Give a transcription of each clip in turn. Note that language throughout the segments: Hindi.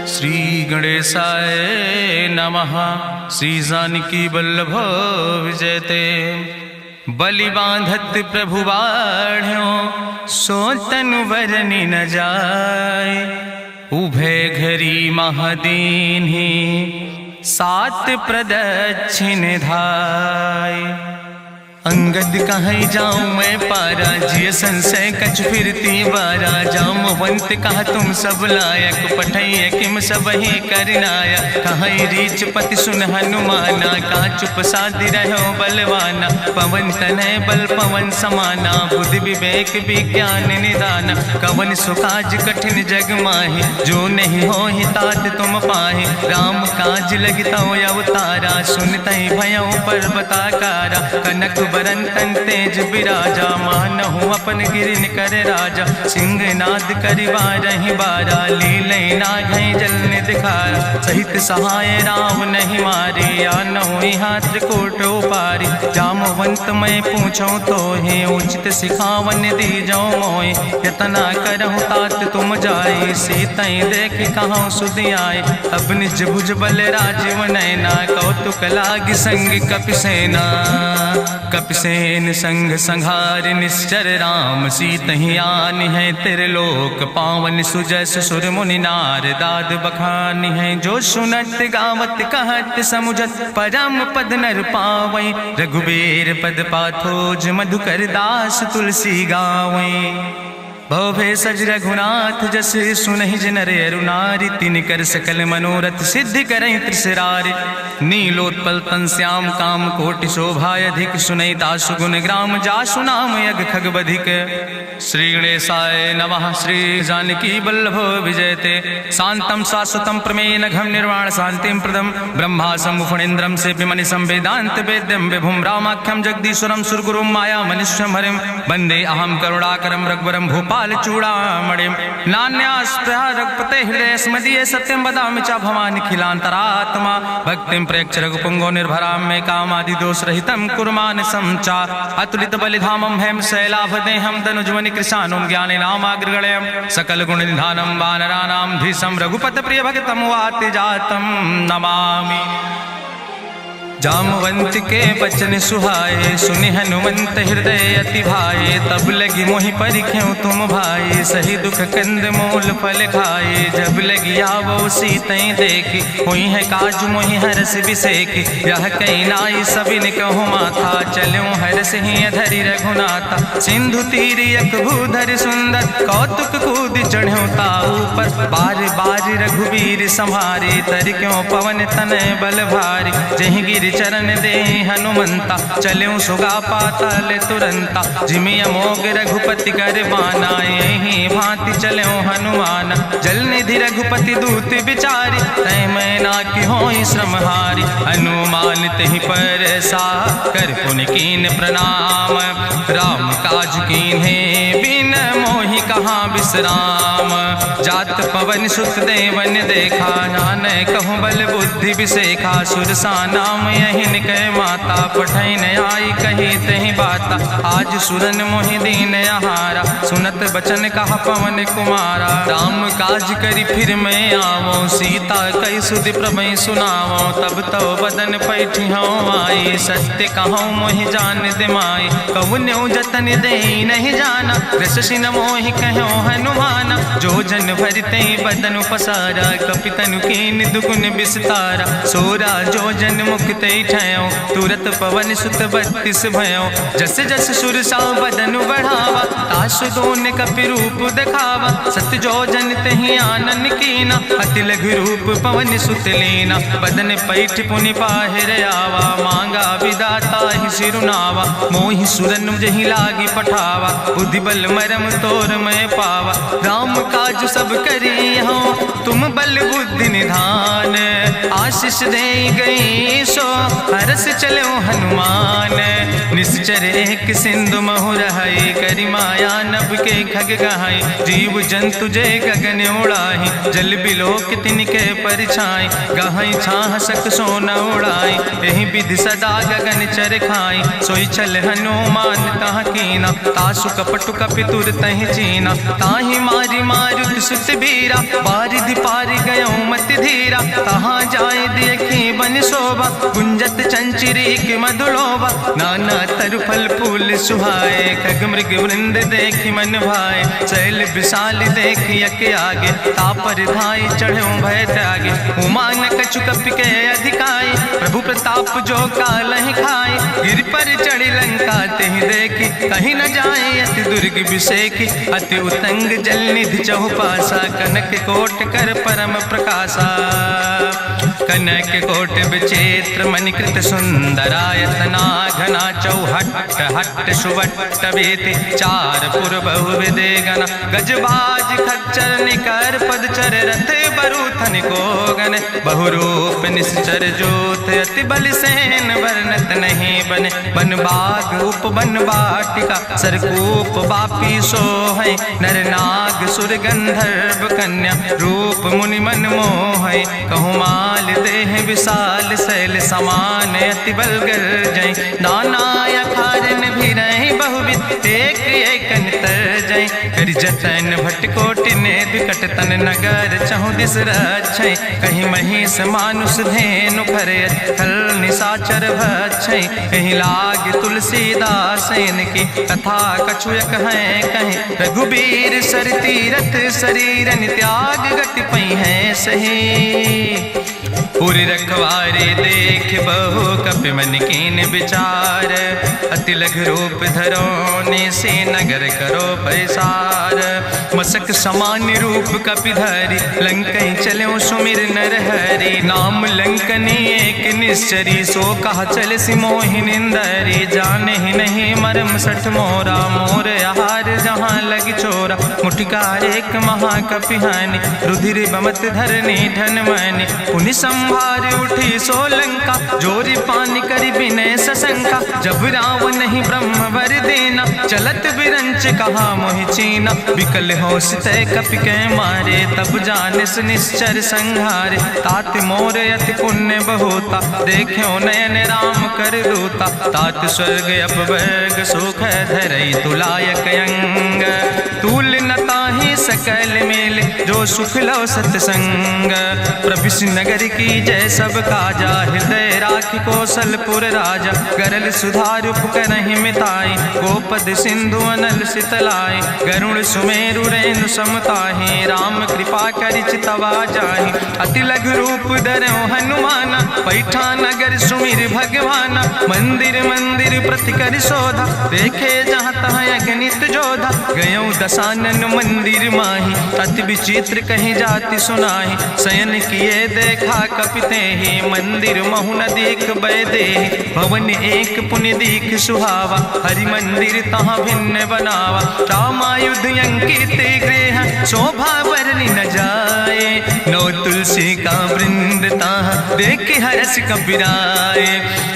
श्री गणेशाय नमः। श्री जानकी वल्लभ विजयते। बलि बांधत प्रभु बाढ़ो सो तनु बरनि न जाय। उभय घरी महादीन्हि सात प्रदक्षिण धाय। अंगद कहीं जाऊं मैं पारा जिय संशय कछ फिरती बारा। जामवंत कहा तुम सब लायक पठैय किम सब ही करनाया। कहीं रीच पति सुन हनुमाना कहा चुप साधि रहो बलवाना। पवन तनय बल पवन समाना बुद्धि विवेक विज्ञान निदाना। कवन सुकाज कठिन जग माहि जो नहीं हो ही तात तुम पाहि। राम काज लगितो अवतारा सुनतहि भयो पर्वताकारा। कनक बरन तन तेज बिराजा मानहु अपन गिरिन कर राजा। सिंह नाद करिवा रही बारा लीलै नाघै जल दिखारा। सहित सहाय राम नहीं मारे आनहु यहाँ त्रिकोट उपारी। जामवंत मैं पूछो तो हे उचित सिखावन दी जाओ मोय। यतना करहु तात तुम जाए सीतई देख कहूँ सुध आए। अब निज भुज बल राजीव नैना कौतुक लाग संग कपिसेना। कपिसेन संग संहार निश्चर राम सीतहि आनि है त्रिलोक पावन। सुजस सुर मुनि नार दाद बखानि है। जो सुनत गावत कहत समुझत परम पद नर पावै। रघुबीर पद पाथोज मधुकर दास तुलसी गावै। भवे सज रघुनाथ जस सुनहि जिनर अरुनारि। तिनकर सकल मनोरथ सिद्धि करहि त्रिसरारि। नीलोत्पल तन श्याम काम कोटि शोभाय अधिक। सुनहि दासु गुण ग्राम जासु नाम यज्ञ खग बधिक। श्री गणेशाय नमः। श्री जानकी वल्लभ विजयते। शांतम शाश्वतम प्रमेय नघम निर्वाण शांतिम प्रदम। ब्रह्मा शंभुफणीन्द्रम सेव्यमणि संवेदांत वेद्यम विभुम रामाख्यम जगदीश्वरम सुरगुरुम माया मनीश्वरम हरिम। वंदे अहम करुणाकरम रघुवरम भूपाल चूड़ामणिम। नान्यास्पृहा रघुपते हृदय स्मदीय सत्यम वदामि च भवानि खिलांतरात्मा। भक्तिम प्रयच्छ रघुपुंगो निर्भराम मे कामादि दोष रहितम कुर्मान समचा। अतुलित बलिधामम हेम शैलाभदेहम तनुजवनि कृशानुम ज्ञानिनामाग्रगण्यम। सकल गुण निधानम वानराणाम धीशम रघुपत प्रिय भक्तम वाति जातम नमामि। जामवंत के बचन सुहाए सुनि हनुमंत हृदय अति भाए। तब लगी मोहि परिख्यों तुम भाई सही दुख कंद मूल फल खाए। जब लगी आवो सीतई देखी हुई है काज मोहि हरस बिसेखी। यह कई नाई सबिन कहु माथा चलूं हरस ही धरि रघुनाथा। सिंधु तीर यक भूधर सुंदर कौतुक कूद चढ़्यो ताऊ पर। बार बार रघुवीर संहारे तर क्यों पवन तनय बल भारी। जहि गिर चरण दे हनुमंता चलूं सुगा पाताल तुरंता। जिमिय मोग रघुपति कर बाना यही भांति चलूं हनुमान। जल निधि रघुपति दूत बिचारी तय मैं ना कि होई श्रमहारी। हनुमान तहि पर सा कर पुनि कीन प्रणाम। राम काज कीन्हे बिन मोहि कहाँ विश्राम। जात पवन सुत देवन देखा नानय कहूँ बल बुद्धि विसेखा। सुरसा नाम यहिन कह माता पठैन आई कही तहि बाता। आज सुरन मोहि दीन आहारा सुनत बचन कहा पवन कुमारा। राम काज करी फिर मैं आवो सीता कई सुधि प्रभु सुनावो। तब तो बदन पैठी हूँ आई सत्य कहूँ मोहि जान दिमाई। कहुन्यो जतन दे नहीं जाना रससिन मोहि कहो हनुमाना। जो जन भरते बदन पसारा कपितनु कीन दुगुन विस्तारा। सोरा जो जन मुक्ते ठयो तुरत पवन सुत 32 भयो। जस जस सुरसा बदन बढ़ावा तासु दोन कपि रूप दिखावा। सत जो जन तहि आनन कीना अति लघु रूप पवन सुत लीना। बदन पैठ पुनि पाहिर आवा मांगा विदाता ही सिरुनावा। मोहि सुरन जहि लागी पठावा बुद्धि बल मरम तोर मैं पावा। राम काज सब करी हो तुम बल बुद्धि निधान। आशीष दे गई सो हरस चलो हनुमान। निश्चर एक सिंधु महु रहाई करी माया नभ के खग गहाई। जीव जंतु जय गगन उड़ाही जल बिलोक तिनके परिछाई। गहाई छाह सक सोना उड़ाई यही विधि सदा गगन चर खाई। सोई चल हनुमान तह कीना तासु कपटु कपि तुर तहि चीना। ताहि मारी मारुत सुत बीरा बारिधि पारि गयो मत धीरा, तहाँ जाए देखी बन शोभा, गुंजत चंचरी की मधुलोभा, नाना तरु फल फूल सुहाए, खग मृग वृंद देखी मन भाए, शैल विशाल देखी यके आगे, तापर धाई चढ़ो भय त्यागे, उमान कछु कपि के अधिकाई, प्रभु प्रताप जो कालहि खाए, गिर पर चढ़ी लंका तेहि देखी, कहीं न जाए अति दुर्ग विषेखी, अति उतंग जल निधि चहुपासा, कनक कोट कर परम प्रकाशा, कनक कोट विचित्र मणिकृत सुंदरायतना, घना चौहट्ट हट्ट सुवट्ट बेति, चार पुर बहु विदे गना, गजबाज खच्चर निकर पदचर, रथ बरूथन को गन, बहुरूप निश्चर जोत, अति बल सेन वर्णत नहीं बने, बन बाग उप बन बाटिका, सरकूप बापी सोहै, नर नाग सुर गंधर्व कन्या, रूप मुनि मन मोहै, कहूँ माल देह विशाल, शैल समान अति बल गर्जै, नाना अखारन भी रही बहुविध, एक एक तर जै, कर जतन भटकोटि ने विकट तन नगर, चहु दिस रक्षै, कहीं महिष मानुष धेनु खरे, खल निशाचर भक्षै, कहीं लाग तुलसीदास इनकी, कथा कछुयक है कहीं, रघुबीर सर तीरथ शरीरन त्याग गति पई है सही, पूरी रखवारे देख बहु कपि मन कीन विचार, अति लघु रूप धरोने से नगर करो पैसार, मसक समान रूप कपि धरि, लंकई चलो सुमिर नर हरि, नाम लंकनी एक निश्चरी, सो कहा चल सिमोहि निंदरी, जाने ही नहीं मरम सठ मोरा, मोर आहार जहाँ लग चोरा, मुठिका एक महाकपि हानि, रुधिर बमत धरनी धन मनि, पुनि संभार उठी सोलंका, जोरी पानी करी विनय सशंका, जब रावण ही ब्रह्म वर देना, चलत बिरंच कहा मोहि चीना, विकल हो सितय कपि के मारे, तब जानिस निश्चर संहारे, तात मोर अति पुण्य बहुता, देख्यो नयन राम कर दूता, तात स्वर्ग अपवर्ग सुख धरई तुलायक अंग, तूल न ताहि सकल मेल, जो सुख लो सत्संग, प्रभिस नगर की जय सब काजा, हृदय राखि कौशलपुर राजा, गरल सुधार उपकरहि मिताई, गोपद सिंधु अनल सितलाई, गरुण सुमेरु रेणु समताहि, राम कृपा करि चितवा जाहि, अति लघु रूप धरौ हनुमाना, पैठा नगर सुमिर भगवाना, मंदिर मंदिर प्रति कर शोधा, देखे जहाँ तहाँ अगणित जोधा, गयौ दसानन मंदिर माही, अति विचित्र कहीं जाति सुनाही, शयन किए देखा कपिते ही, मंदिर महु न देख बैदे, भवन एक पुनि दीख सुहावा, हरि मंदिर तहाँ भिन्न बनावा, रामायुध अंकित गृह, शोभा बरनी न जाए, नौ तुलसी का वृंद तहाँ देख हरस कपिराए,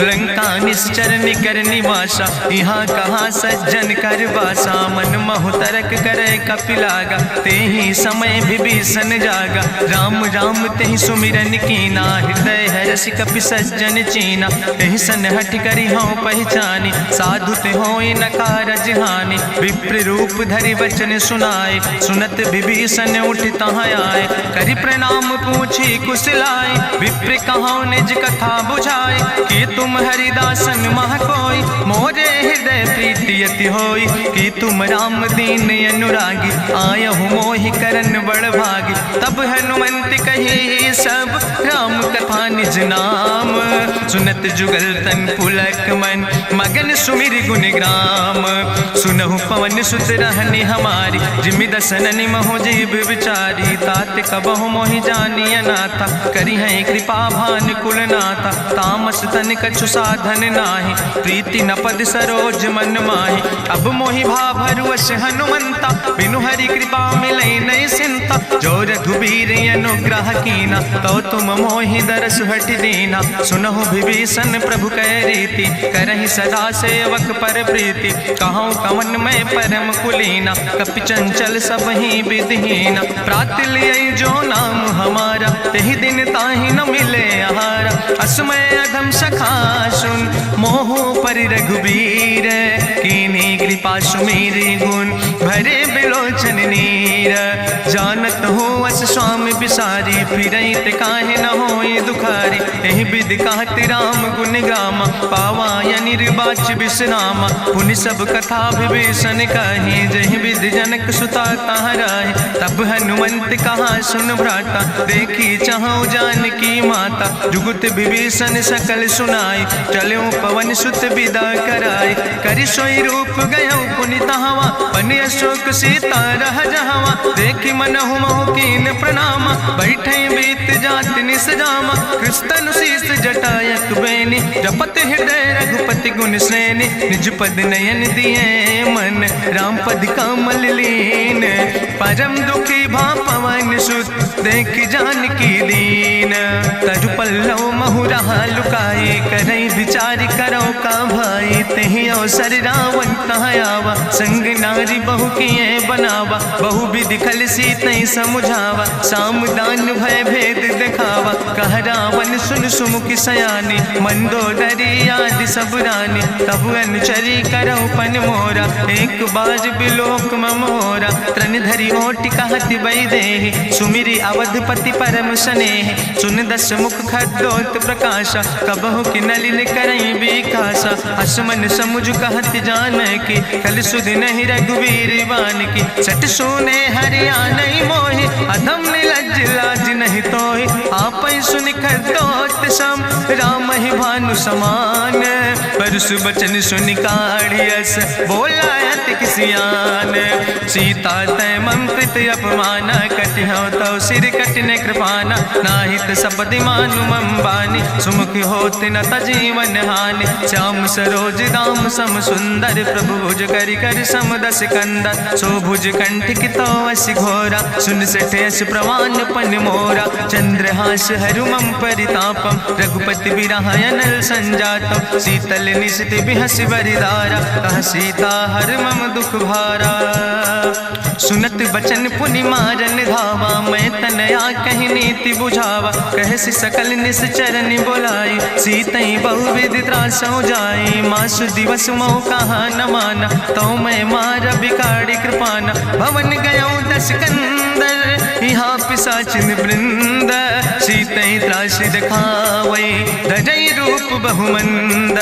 लंका निश्चर निकर निवासा, यहाँ कहाँ सज्जन कर बासा, मन महु तरक करे कपिलागा, ते ही समय विभीषण जागा, राम राम तेहि सुमिरन कीना, हृदय हरसि कपि सज्जन चीना, तेहि सन हठ करि हऊँ पहचानी, साधु ते होई न कारज हानि, विप्र रूप धरि वचन सुनाए, सुनत विभीषण उठ तहाँ आए, करि प्रणाम पूछी कुशलाए, विप्र कहौं निज कथा बुझाए, कि तुम हरिदासन मह कोई, मोरे हृदय प्रीति अति होई, कि तुम राम दीन अनुरागी, आयहु मोहि करन बड़ भागी, तब हनुमंत कही सब राम कथा निज नाम, सुनत जुगल तन पुलक मन, मगन सुमिर गुण ग्राम, सुनहु पवन सुत रहनि हमारी, जिमि दसननि महु जीव विचारी, तात कबहु मोहि जानिय नाथा, करि हैं कृपा भान कुल नाथा, तामस तन कछु साधन नाही, प्रीति न पद सरोज मन माही, अब मोहि भाभरुवश हनुमंता, बिनु हरि कृपा मिलै नहीं सिंता, जो रघुबीर अनुग्रह कीना, तो तुम मोहि दरस हट दीना, सुनहु विभीषण प्रभु कै रीति, करहि सदा सेवक पर प्रीति, कहूँ कवन में परम कुलीना, कपि चंचल सब ही विधिहीना, प्रात लियै जो नाम हमारा, तेहि दिन ताहि न मिले आहारा, असमय अधम सखा सुन, मोह मोह पर रघुबीर, कीन्ही कृपा सुमेरी गुण भरे बिलोचन नीर। जानत हो अस स्वामी बिसारी, फिरहित काहे न होए दुखारी। एहि विधि कहत राम गुण गामा, पावा निर्बाच विश्रामा। पुनि सब कथा विभीषण कही, जहि विधि जनक सुता तहराहि। तब हनुमंत कहा सुन भ्राता, देखी चाहु जानकी माता। जुगुत विभीषण सकल सुनाई, चलो पवन सुत विदा कराई। करि सोई रूप गयो पुनि तहवा, बन अशोक सीता रह जहवा। देखी मनहु महु कीन प्रणामा, बैठे बीत जात निस जामा। कृष्ण शीस जटायक बेनी, जपत हृदय रघुपति गुण श्रेणी। निज पद नयन दिए मन, राम पद कमल लीन। परम दुखी भा पवन सुत, देख जानकी दीन। तरु पल्लव महु रहा लुकाई, करई विचार करो का भाई। तेहि अवसर रावण तहाँ आवा, संग नारी बहु किए बनावा। बहु विधि खल सीतहि समुझावा, साम दान भय भेद दिखावा। कह रावण सुन सुमुखी सयानी, मंदोदरी आदि सब रानी। तब अनुचरी करो पन मोरा, एक बाज बिलोक ममोरा। तृण धरि ओट कहत बई देहि, सुमिरी अवधपति परम स्नेहि। सुन दस मुख खद्योत प्रकाशा, कबहु कि नलिन करई बिकासा। असमन समुझ कहत जानकी, कल सुध नहीं रघुवीर बानकी। सट सुने हरिया नहीं मोहि, अधम निलज्ज लाज नहीं तोहि। आपै सुनि खद्योत सम, राम ही भानु समान। परसु बचन सुनि काढ़ियस, बोला अति किसियान। सीता तै मम कृत अपमाना, कटिहौ तव सिर कटिने कृपाना। नाहित सपदि मानु मम बानी, सुमुख होत न तजीवन हानि। श्याम सरोज दाम सम सुंदर, प्रभु भुज करि कर सम दस कंदर। सो भुज कंठ की तो अस घोरा, सुन सठे अस प्रवान पन मोरा। चंद्रहास हरु मम परितापम, रघुपति बिरहायनल संजातम। शीतल निशित बिहस बरिदारा, कह सीता हर मम दुख भारा। सुनत बचन पुनि मारन धावा, मैं तनया कहि नीति बुझावा। कहसि सकल निश्चरन बोलाई, सीतई बहुविधि त्रासौ जाई। मासु दिवस मोह कहा न माना, तो मैं मार बिकाड़ी कृपाना। भवन गयो दस कंदर, यहाँ पिशाचिन वृंद। सीतई त्रास दिखावै, धजई रूप बहुमंद।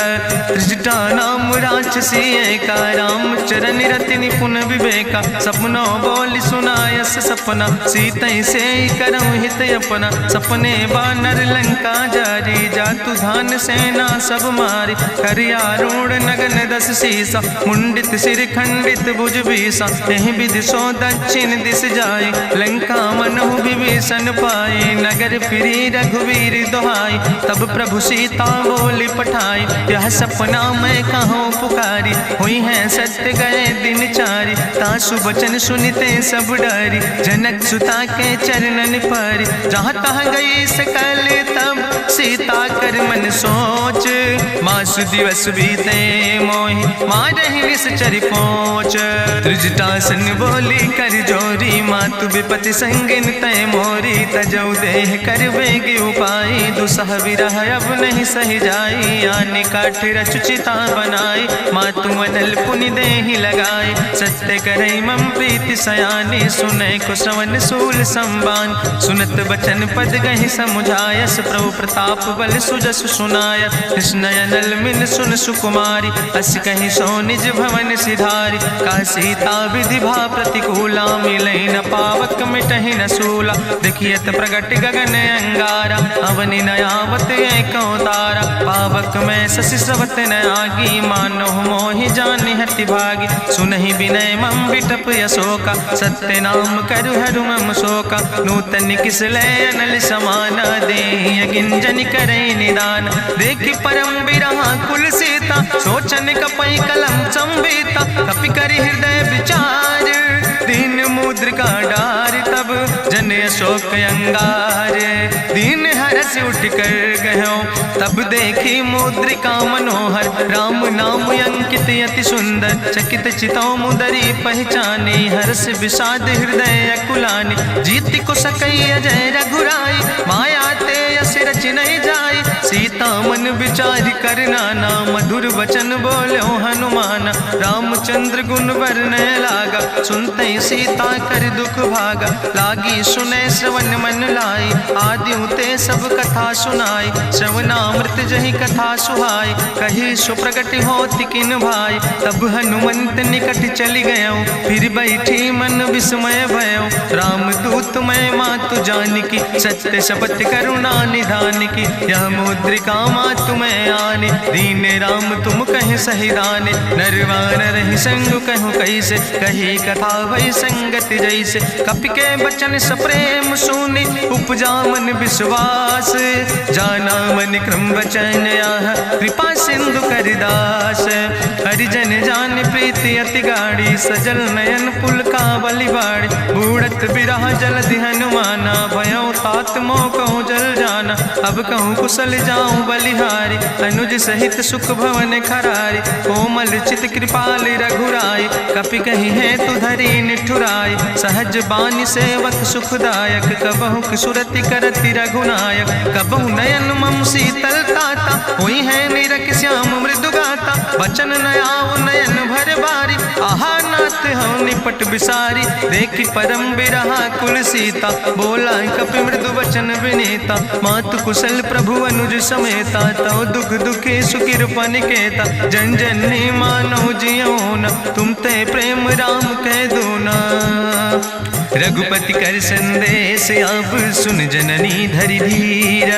त्रिजटा नाम राक्षसी एका, राम चरण रति निपुण विवेका। सपनों बोल सुनायस सपना, सीतई से करऊँ हित अपना। सपने बानर लंका जारी, जातु धान सेना सब मारी। करियारूढ़ नगन दस सीसा, मुंडित सिर खंडित भुज बीसा। यही विधि सो दक्षिण दिस जाय, लंका मनहु विभीषण पाए। नगर फिरी रघुवीर दोहाई, तब प्रभु सीता बोली पठाई। यह सपना मैं कहूँ पुकारी, हुई है सत्य गए दिन चारी। तासु बचन सुनते सब डरी, जनक सुता के चरणन पर। जहाँ तहाँ गई सकल तब, सीता कर मन सोच। मासु दिवस बीते मोहि, मारहि निश्चर पहुँच। त्रिजटासन बोली कर जोरी, मातु विपति संगिन तय मोरी। तजौ देह कर बेग उपाय, दुसह विरह अब नहीं सही जाई। आने काठ रचुचिता बनाई, मातु मनल पुनि देहि लगाई। सत्य करई मम प्रीति सयानी, सुनै को श्रवण सूल संबान। सुनत बचन पद गहि समुझायस, प्रभु प्रताप बल सुजस सुनाय। कृष्णयनल मिन सुन सुकुमारी, अस कहि सो निज भवन सिधारी। का सीता विधि भा प्रतिकूला, मिलै न पावक मिटहि न सूला। देखियत प्रगट गगन अंगारा, अवनि नयावत एको तारा। पावक में शशि स्रवत न आगी, मानो मोहि जानि हति भागी। सुनहि विनय मम विटप यशोका, सत्य नाम करु हरु मम शोका। नूतन किस लय अनल समाना, देहि गिंजन करई निदान। देखि परम बिरहा कुल सीता, सोचन कपई कलम संवेता। कपि करि हृदय विचार, दीन मुद्रिका डार। तब जन अशोक अंगार, दीन हरस उठ कर गयो। तब देखी मुद्रिका मनोहर, राम नाम अंकित अति सुंदर। चकित चितौ मुदरी पहचानी, हर्ष विषाद हृदय अकुलानी। जीत को सकई अजय रघुराई, माया ते अस रच नहीं जाई। सीता सीता मन विचार कर नाना, मधुर वचन बोलो हनुमान। रामचंद्र गुण वर्णय लागा, सुनते सीता कर दुख भागा। लागी सुने श्रवण मन लाई, आदि ते सब कथा सुनाई। श्रवणामृत जहि कथा सुहाई, कही सुप्रगट होति किन भाई। तब हनुमंत निकट चली गयो, फिर बैठी मन विस्मय भयो। राम दूत मैं मातु जानकी, सत्य शपथ करुणा निधान की। यह मुद्रिका मातु मैं आने, दीन राम तुम कहे सही दाने। नरवान रही संग कहूँ कैसे, कही कथा भई संगति जैसे। कपि के बचन सप्रेम सुनी, उपजा मन विश्वास। जाना मन क्रम वचन आह, कृपा सिंधु करिदास। हरिजन जान प्रीति अति गाढ़ी, सजल नयन पुलकावली बाड़ी। बूढ़त बिरह जलधि हनुमाना, भयो तात मोह कहूँ जल जाना। अब कहूँ कुशल जाऊँ बलिहारी, अनुज सहित सुख भवन खरारी। कोमल चित कृपाल रघुराई, कपि कही है तु धरी निठुराई। सहज बानी सेवक सुखदायक, कबहु किशुरति करति रघुनायक। कबहु नयन मम शीतल ताता, हुई है निरख श्याम मृदु गाता। बचन न आव नयन भर बारी, आहा नाथ हूँ निपट बिसारी। देखी परम बिरहा कुल सीता, बोला कपि मृदु वचन विनीता। मातु कुशल प्रभु अनुज समेता, तव दुख दुखी सुकृपा निकेता। जन जननी मानो जियो न, तुम ते प्रेम राम कह दो ना। रघुपति कर संदेश अब सुन जननी धरि धीर।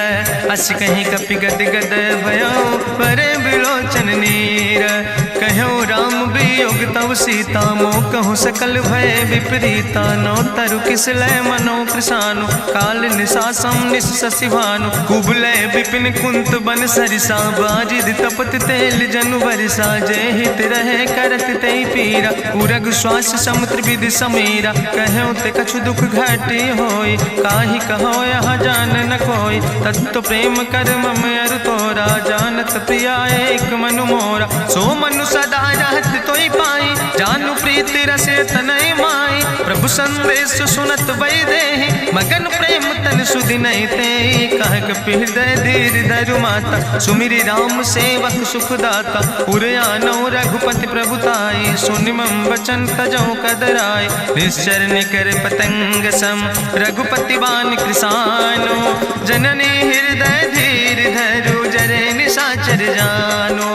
अस कहीं कपि गद गद भयो, परे बिलोचन नीर। कहो राम वियोग तव सीता, मोह कहूँ सकल भय विपरीता। नौ तरु किस लय मनो कृशानु, काल निशासम निशि भानु। कुबलय विपिन कुंत बन सरिसा, बाजिद तपत तेल जनु बरिसा। जय हित रहे करत तय पीरा, उरग श्वास समुद्र विधि समीरा। कहो ते कछु दुख घटी होई, काहि कहो यहाँ जान न कोई। तत्व प्रेम कर मम अरु तोरा, जानत प्रिया एक मनु मोरा। सो मनु सदा रहत तोई पाई, जानु प्रीति रसे तनय माई। प्रभु संदेश सुनत वै देहि, मगन प्रेम तन सुधि नहीं ते। कह कपि हृदय धीर धरु माता, सुमिरि राम सेवक सुख दाता। उर आनो रघुपति प्रभुताई, सुनि मम वचन तजौ कदराई। निश्चर निकर पतंग सम, रघुपति बान कृसानो। जननी हृदय धीर धरु, जरे निशाचर जानो।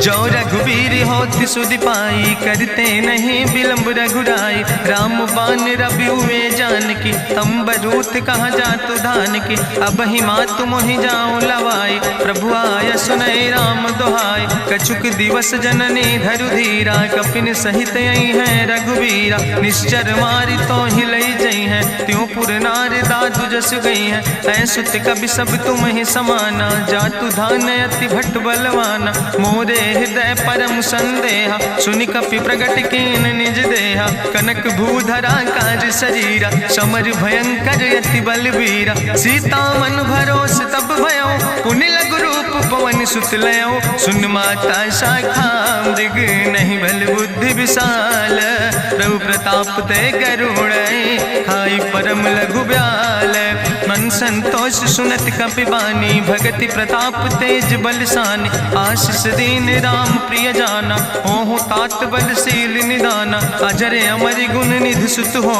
जो रघुवीर होति सुधि पाई, करते नहीं विलंब रघुराई। राम बान रवि हुए जानकी, तंबरूथ कहाँ जातु धान की। अब ही मातु मोहि जाऊँ लवाई, प्रभु आय सुनय राम दुहाई। कछुक दिवस जननी धरु धीरा, कपिन सहित यही है रघुवीरा। निश्चर मारी तो ही लई जई है, त्यों पुर नार दादु जस गई है। ऐसुत कवि सब तुम ही समाना, जातु धान अति भट्ट बलवाना। मोरे हृदय परम संदेहा, सुनि कपि प्रगट कीन निज देहा। कनक भूधरा काज शरीरा, समर भयंकर अति बलवीरा। सीता मन भरोस तब भयो, पुनि लघु रूप पवन सुत लयो। सुन माता शाखा मृग, नहीं बल बुद्धि विशाल। प्रभु प्रताप ते गरुड़, खाई परम लघु ब्याल। मन संतोष सुनत कपि बानी, भगति प्रताप तेज बलसानी। आशीष दीन राम प्रिय जाना, ओहु तात बलशील निदाना। अजर अमर गुण निधि सुत हो,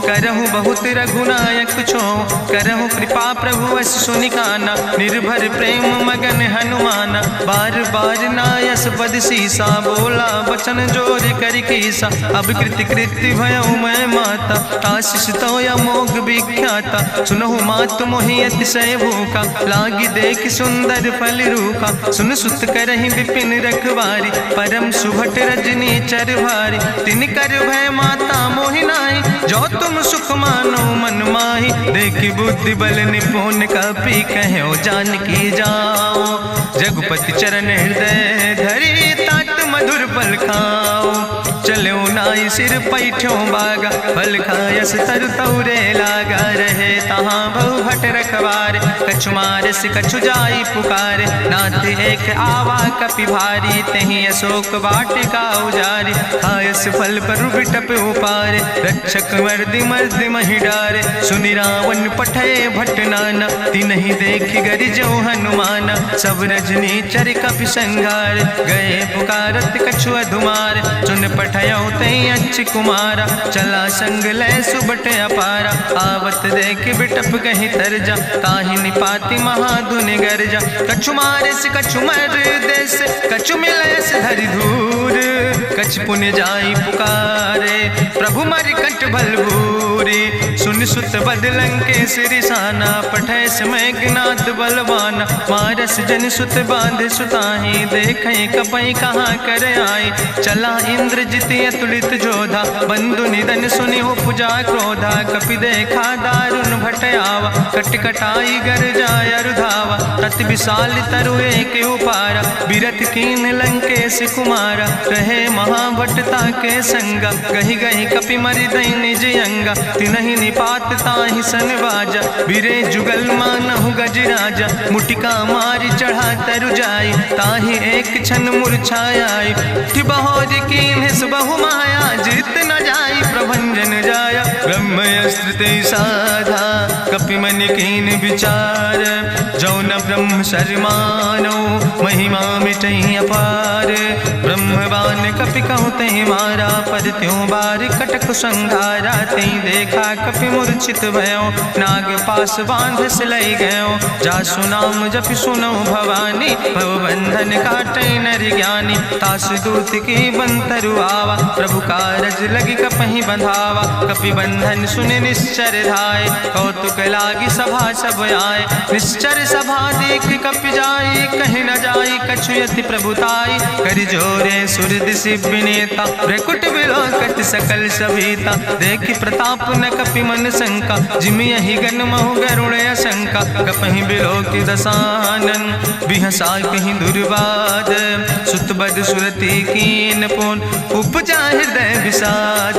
करहु बहुत रघुनायक छो। करहु कृपा प्रभु अस सुनिकाना, निर्भर प्रेम मगन हनुमाना। बार बार नायस पद सीसा, बोला बचन जोर कर कीसा। अब कृति कृति भयो मैं माता, आशीष तो अमोघ विख्याता। सुनहु मातु मोहि अतिशय भूखा, लागी देख सुंदर फल रूखा। सुन सुत करहि विपिन रखवारी, परम सुभट रजनी चर भारी। तिन कर भय माता मोहि नाहि, जो तुम सुख मानो मन माहि। देखि बुद्धि बल निपुण कपि, कहो जानकी जाओ। रघुपति चरण हृदय धरि, तात मधुर फल खाओ। चलो नाई सिर पैठ्यो बागा, फल खायस तरु तौरे लागा। रहे तहाँ बहु भट रखवार, कछु मारस कछु जाई पुकार, नाथ एक आवा कपि भारी, तहीं अशोक वाटिका उजारी, खायस फल पर बिटप उपार, रक्षक मर्दि मर्दि महि डार, सुनि रावण पठय भट नाना, तिन्हि देखि गरिजो हनुमाना, सब रजनी चर कपि संघार, गए पुकारत कछु अधुमार, चुन पठयो तई अच्छ कुमारा, चला संग लय सुबट अपारा, आवत देख बिटप कहीं तरजा, ताहि निपाति महाधुनि गर्जा, कछु मारस कछु मर देस, कछु मिलयस धरि धूर, कछ पुण्य जाई पुकारे, प्रभु मरि कंठ बल भूरी, सुन सुत बदलंके सिरिसाना, पठय समय ज्ञात बलवाना, मारस जन सुत बांध सुताही, देखें कपई कहाँ कर आए, चला इंद्रजित अतुलित जोधा, बंधु निधन सुनि उपजा क्रोधा, कपि देखा दारुण भटयावा, कट कटाई गर जाय रुधावा, तत विशाल तरु एक उपारा, बिरत कीन लंकेश कुमारा, रहे महाभटता के संगा, गही गही कपि मरि दई निज अंगा, तिन्हि निपात ताहि सन बाजा, बिरे जुगल मानहु गजराजा, मुटिका मारि चढ़ा तरु जाई, ताहि एक क्षण मूर्छाई, बहोर कीन बहु माया, जीत न जाई प्रभंजन जाया, ब्रह्मस्त्र ते साधा, कपि मन कीन विचार, जो न ब्रह्म शर्मानो, महिमा मिटई अपार, ब्रह्मवान कपि कहु तहि मारा, पद त्यों बार कटक संघारा, तई देखा कपि मूर्छित भयो, नाग पास बांध सिलई गयो, जासु नाम जपि सुनो भवानी, भव बंधन काटै नर ज्ञानी, तास दूत की बंतरु आवा, प्रभु कारज लगी कपहि बंधावा, कपि बंधन सुनि निश्चर धाय, कौतुक लागी सभा सब आए, निश्चर सभा देख कपि जाई, कहीं न जाई कछु यति प्रभुताई, करि जोरे सुर दिसि विनेता, ब्रकुट विलोकत सकल सभीता, देखि प्रताप न कपि मन शंका, जिमि यहि गन महु गरुण शंका, कपहि बिलोकि दसानन, बिहसा कहीं दुर्वाद, सुत बद सुरति कीन पुन, उपजा हृदय विषाद,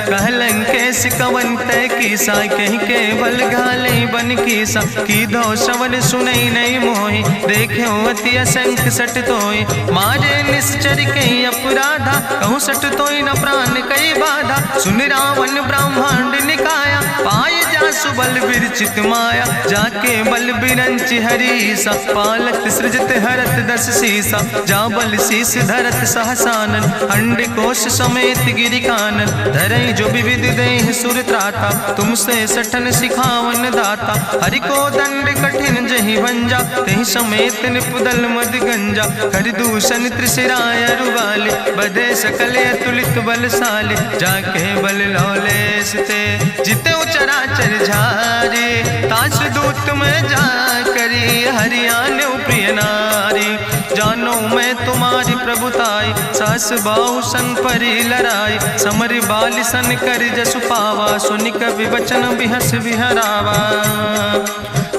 कहलन कैस कवन तय कीसा, कहीं केवल घाले बन कीसा, की दो श्रवण सुनई नहीं मोहि, देखे अति असंख सट तोय, मारे निश्चर कई अपराधा, कहूँ सट तोय न प्राण कई बाधा, सुन रावण ब्रह्मांड निकाया, पाय जासु बल विरचित माया, जाके बल बिरंचि हरीसा, पालत सृजत हरत दस सीसा, जा बल शीस धरत सहसानन, अंड कोश समेत गिरि कानन, धरई जो विविध देह सुर त्राता, तुमसे सठन सिखावन दाता, हरि को दंड कठिन जहि भंजा, तहि समेत निपुदल मद गंजा, कर दूषण त्रिशिराय रुवाले, बधे सकल अतुलित बलशाले, जाके बल लौलेस ते जिते चराचर झारे, तास दूत में जा करी हरियाण प्रिय नारी, जानो मैं तुम्हारी प्रभुताई, सास बाहु सन परी लड़ाई, समर बाल सन कर जसु पावा, सुनि कवि वचन बिहस बिहरावा,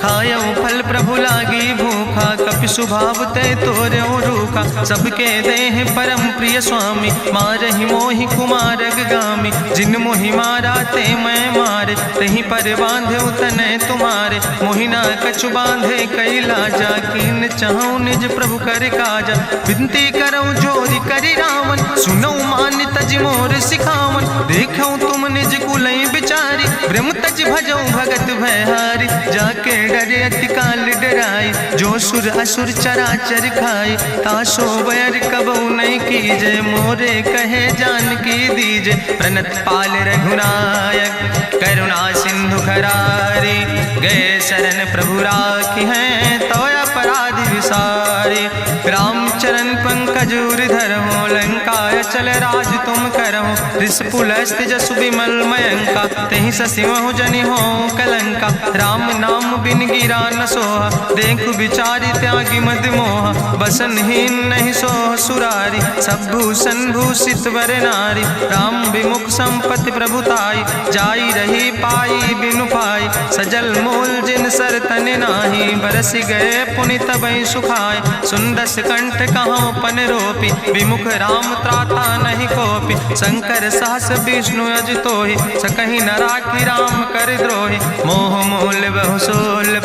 खायो फल प्रभु लागी भूखा, कपि स्वभाव ते तोर्यो रूखा, सबके देह परम प्रिय स्वामी, मारहि मोहि कुमारग गामी, जिन मोहि मारा ते मैं मारे, तहीं पर बांधे तनै तुम्हारे, मोहिना कछु बांधे कई लाजा, कीन चाहूं निज प्रभु कर काजा, विनती करऊं जोरि करि रावण, सुनऊ मान तज मोर सिखावन, देखऊं तुम निज कुलई बिचारी, ब्रह्म तज भजऊं भगत भयहारी, जाके डरे अति काल डराई, जो सुर असुर चराचर खाई, तासो बैर कबऊ नहीं कीजे, मोरे कहे जान की दीजे, प्रणत पाल रघुनायक करुणा सिंधु खरारी, गए शरण प्रभु राखी हैं तो अपराध विसारी, रामचरण पंकज उर धरहु, लंकाय चल राज तुम करहु, रिसपुलस्त जसु विमल मयंका, तेहि ससिवहु जनि हो कलंका, राम नाम बिन गिरा न सोहा, देखु विचारि त्यागी मद मोहा, बसनहीन नहीं सोह सुरारी, सब भूषण भूषित वर नारी, राम विमुख संपत्ति प्रभुताई, जाई रही पाई बिनु पाई, सजल मूल जिन सर तन नाही, बरस गए पुनि तबई सुखाय, सुंदस कंठ कहाँ पन रोपी, विमुख राम त्राता नहीं कोपी, शंकर सहस विष्णु अज तोहि, सकहि न राखी राम कर द्रोहि, मोह मूल बहु सोल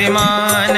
अभिमान।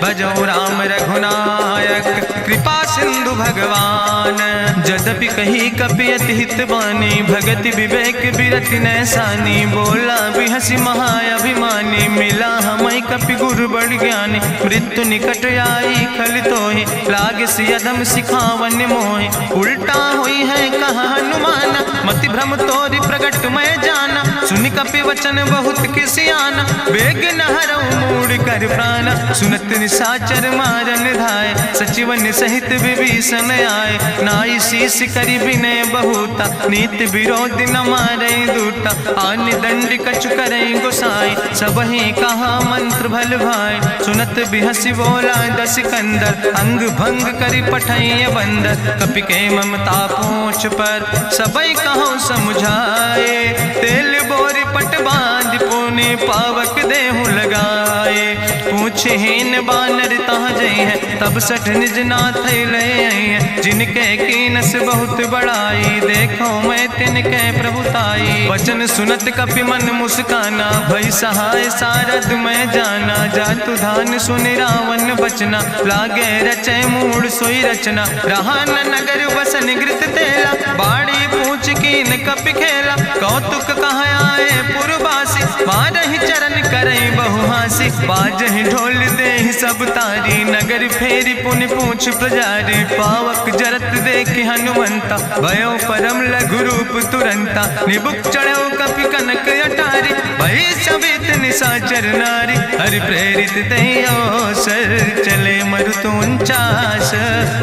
भजो राम रघुनायक कृपा सिंधु भगवान। जदपि कही कपि अति हित बानी, भगति विवेक बिरति नैसानी। बोला बिहसी महाअभिमानी, मिला हमें कपि गुरु बड़ ज्ञानी। मृत्यु निकट आई खल तोहि, लागे सियदम सिखावन मोहि। उल्टा हुई है कहा हनुमाना, मति भ्रम तोरि प्रगट मैं जाना। सुनि कपि वचन बहुत किसियाना, बेग न हरऊ मूढ़ कर प्राण। सुनत निशाचर मारन धाय, सचिवन सहित विभीषण आए। नाई शीस करि विनय बहुता, नीति विरोध न मारे दूता। आन दंड कछु करे गोसाई, सबहि कहा मंत्र भल भाई। सुनत बिहसी बोला दस कंदर, अंग भंग करि पठैय बंदर। कपि के ममता पूछ पर, सबई कहो समझाए। तेल बोरी पट बांध पुनि, पावक देहु लगाए। पूछहीन बानर तहाँ जई है, तब सठ निज नाथ ले आई है। जिनके कीनस बहुत बड़ाई, देखो मैं तिनके प्रभुताई। वचन सुनत कपि मन मुस्काना, भई सहाय सारद मैं जाना। जातु धान सुनि रावण बचना, लागे रचे मूढ़ सोई रचना। रहा न नगर बसन घृत तेला, बाड़ी पूछ कीन कपि खेला। कौतुक कहाँ आए पुरवासी, मारहि चरण करई बहु हासी। बाजहि ढोल देहि सब तारी, नगर फेरी पुनि पूछ प्रजारी। पावक जरत देख हनुमंता, भयो परम लघु रूप तुरंता। निबुक चढ़ो कपि कनक अटारी, भई सवित निशाचर नारी। हरि प्रेरित दयो सर, चले मरुत 49।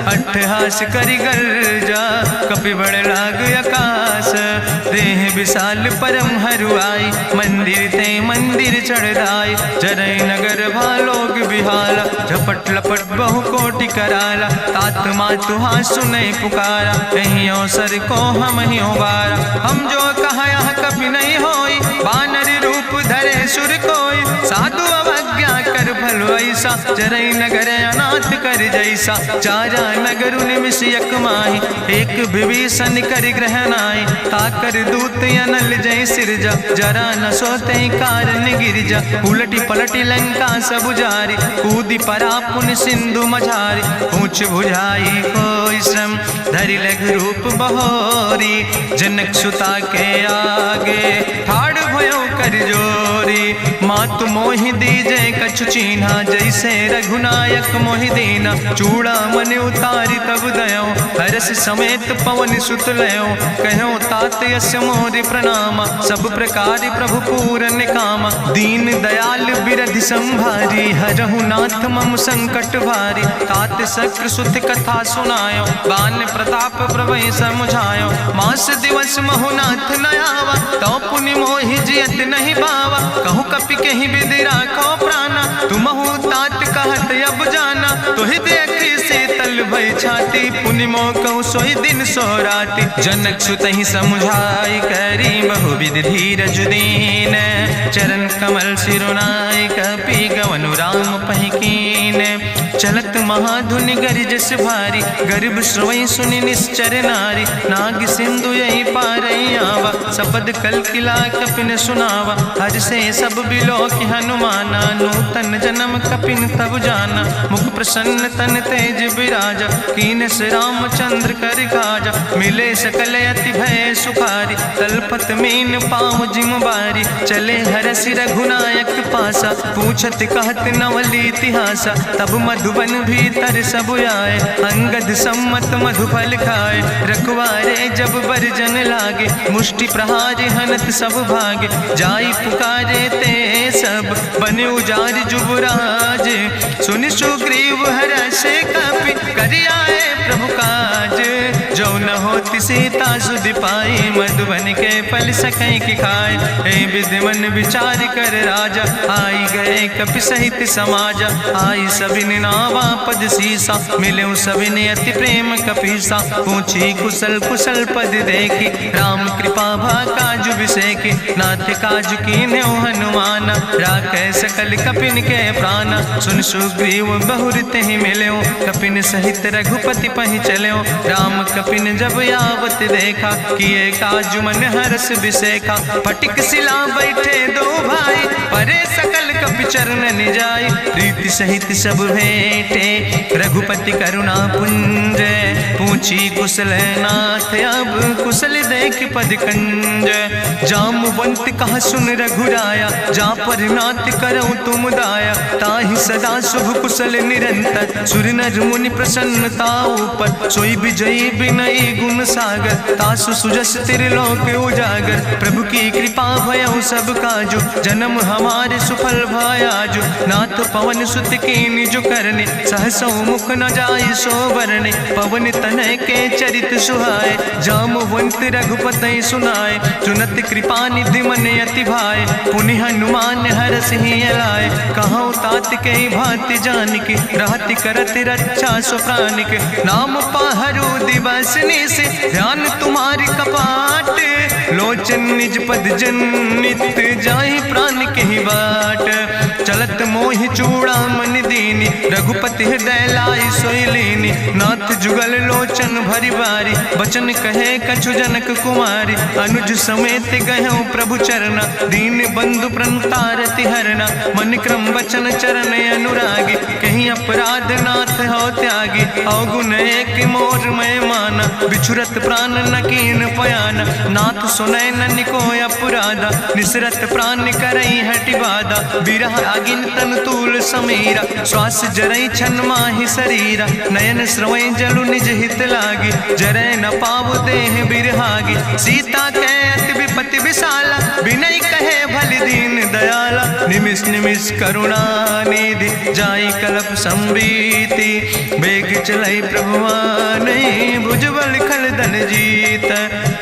अट्ठहास करि गर्जा, कपि बड़ लाग आकाश। देह विशाल परम हरुआई, मंदिर ते मंदिर चढ़ाई। जरई नगर भालोग बिहाला, झपट लपट बहु कोटि कराला। तात मातु हाँ सुनई पुकारा, कहीं अवसर को हम ही उबारा। हम जो कहा यहाँ कभी नहीं होई, बानर रूप धरे सुर कोई। साधु अवज्ञा कर भल ऐसा, जरई नगर अनाथ कर जैसा। चारा नगर निमिष यक माही, एक विभीषण कर ग्रह नाई। ताकर दूत अनल जय सिरजा, जरा न सोते कारण गिरजा। उलटी पलटी लंका सब जारी, कूदी परा पुन सिंधु मझारी। पूछ बुझाई कोई श्रम, धरि लघु रूप बहोरी। जनक सुता के आगे, ठाड़ भयो कर जोरी। मातु मोहि दीजे कछु चीन्हा, जैसे रघुनायक मोहि दीना। चूड़ा मन उतारी तब दयो, हरस समेत पवन सुत लयो। कहो तात यस मोरि प्रणामा, सब प्रकार प्रभु पूरन कामा। दीन दयाल बिरधि संभारी, हरहु नाथ मम संकट भारी। तात शक्र सुत कथा सुनायो, बान प्रताप प्रभय समुझायो। मास दिवस महुनाथ न आवा, तो पुनि मोहि जियत नहीं बावा। कहूँ कपि कहीं विधि राखो प्राणा, तुमहु तात कहत अब जाना। तुहि देखी शीतल भई छाती, पुनि मोह कहूँ सोई दिन सो राति। जनक सुतहि समुझाई, करी बहु विधि धीरज दीन। चरण कमल सिरुनाई, कपि गवनु राम पहि कीन। चलत महाधुनि गरिजस भारी, गर्भ श्रवई सुनि निश्चर नारी। नाग सिंधु यही पारई आवा, सपद कल किला कपिन सुनावा। हर से सब बिलो कि हनुमाना, नूतन जन्म कपिन तब जाना। मुख प्रसन्न तन तेज विराजा, कीनस रामचंद्र कर काजा। मिले सकल अति भय सुखारी, तलपत मीन पाँव जिम बारी। चले हरसि रघुनायक पासा, पूछत कहत नवल इतिहासा। तब मधुबन भीतर सब आए, अंगद सम्मत मधुफल खाए। रखवारे जब बरजन लागे, मुष्टि प्रहारे हनत सब भागे। जाई पुकारे ते सब, बने उजार जुबराज। सुनि सुग्रीव हरषे कपि, करि आए प्रभु काज। जो न होति सीता सुधि पाई, मधुबन के फल सकै कि खाए। हे विधि मन विचार कर राजा, आई गए कपि सहित समाजा। आई सबिन नावा पद सीसा, मिले सबिन अति प्रेम कपीसा। पूछी कुशल कुशल पद देखी, राम कृपा भा काज विसेखी। नाथ काज कीन्हे हनुमाना, राखै सकल कपिन के प्राणा। सुन सुग्रीव बहुर तेहि मिल्यो, कपिन सहित रघुपति पहि चल्यो। राम कपिन जब आवत देखा, किए काज मन हरस बिसेखा। फटिक सिला बैठे दो भाई, परे सकल कपि चरणन जाय, प्रीति सहित सब भेंटे रघुपति करुणा पुंज। पूछी कुशल नाथ अब कुशल देख पद कंज, जामवंत कहा सुन रघुराया, जा पर नाथ करऊं तुम दाया। ताहि सदा शुभ कुशल निरंतर, सुर नर मुनि प्रसन्नता ऊपर। सोई विजयी विनयी गुण सागर, तासु सुजस त्रिलोक उजागर। प्रभु की कृपा भयउ सब काजु, जन्म हमारे सुफल भायाजु। नाथ पवन सुत की निज करने, सहसो मुख न जाय सो बरने। पवन तनय के चरित सुहाए, जामवंत रघुपति सुनाए। चुनत कृपा निधि मन अति भाए, पुनि हनुमान हरष ही लाए। कहूँ तात के भांति जान के, रहति करत रक्षा सो प्राण के। नाम पाहरु दिवस निशि, ध्यान तुम्हारी कपाट। लोचन निज पद जनित, जाहि प्राण के ही बाट। चलत मोहि चूड़ामणि दीनी, रघुपति हृदय लाई सोई लीनी। नाथ जुगल लोचन भरि बारी, बचन कहे कछु जनक कुमारी। अनुज समेत गहु प्रभु चरना, दीन बंधु प्रणतारति हरना। मन क्रम वचन चरण अनुरागी, कहीं अपराध नाथ हो त्यागी। अवगुण एक मोर मैं माना, बिछुरत प्राण न कीन पयाना। नाथ सुनय न को अपराधा, निसरत प्राण करई हटि बाधा। बिरह अगिन तन तूल समीरा, श्वास जरई छन माहि शरीरा। नयन श्रवै जलु निज हित लागी, जरय न पाव देह बिरहागी। सीता के अति विपति विशाला, बिनय कहे भलि दीन दयाला। निमिष निमिष करुणा निधि, जाई कलप संबीति। बेग चलई प्रभुवान, भुजबल खल दन जीत।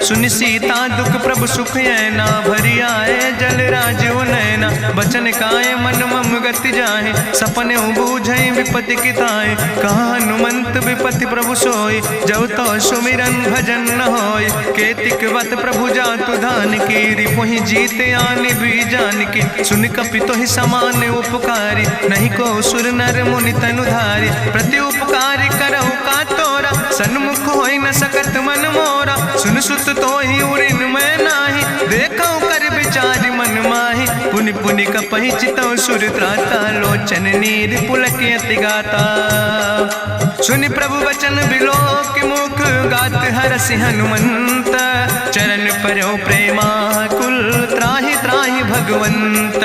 सुनि सीता दुख प्रभु सुख ऐना, भरी आए जल राज नैना। बचन काए मन मम गति जाहे, सपने बूझे विपति किताए। कहा हनुमंत विपति प्रभु सोई, जब तो सुमिरन भजन न होय। केतिक वत प्रभु जातु धान की, रिपुहि जीत आने भी जान की। सुन कपि तोहि समान उपकारी, नहीं को सुर नर मुनि तनुधारी। प्रति उपकारी करहु का तोरा, सन्मुख होई न सकत मन मोरा। सुन सुत तोहि उरिन मैं नाही, देखौ कर विचार मन माहि। पुनि पुनि कपहि चितौ सुर त्राता, लोचन नीर पुलक अति गाता। सुनि प्रभु वचन बिलोक मुख, गात हरसि हनुमंत। चरण परौ प्रेमाकुल, त्राहि त्राहि भगवंत।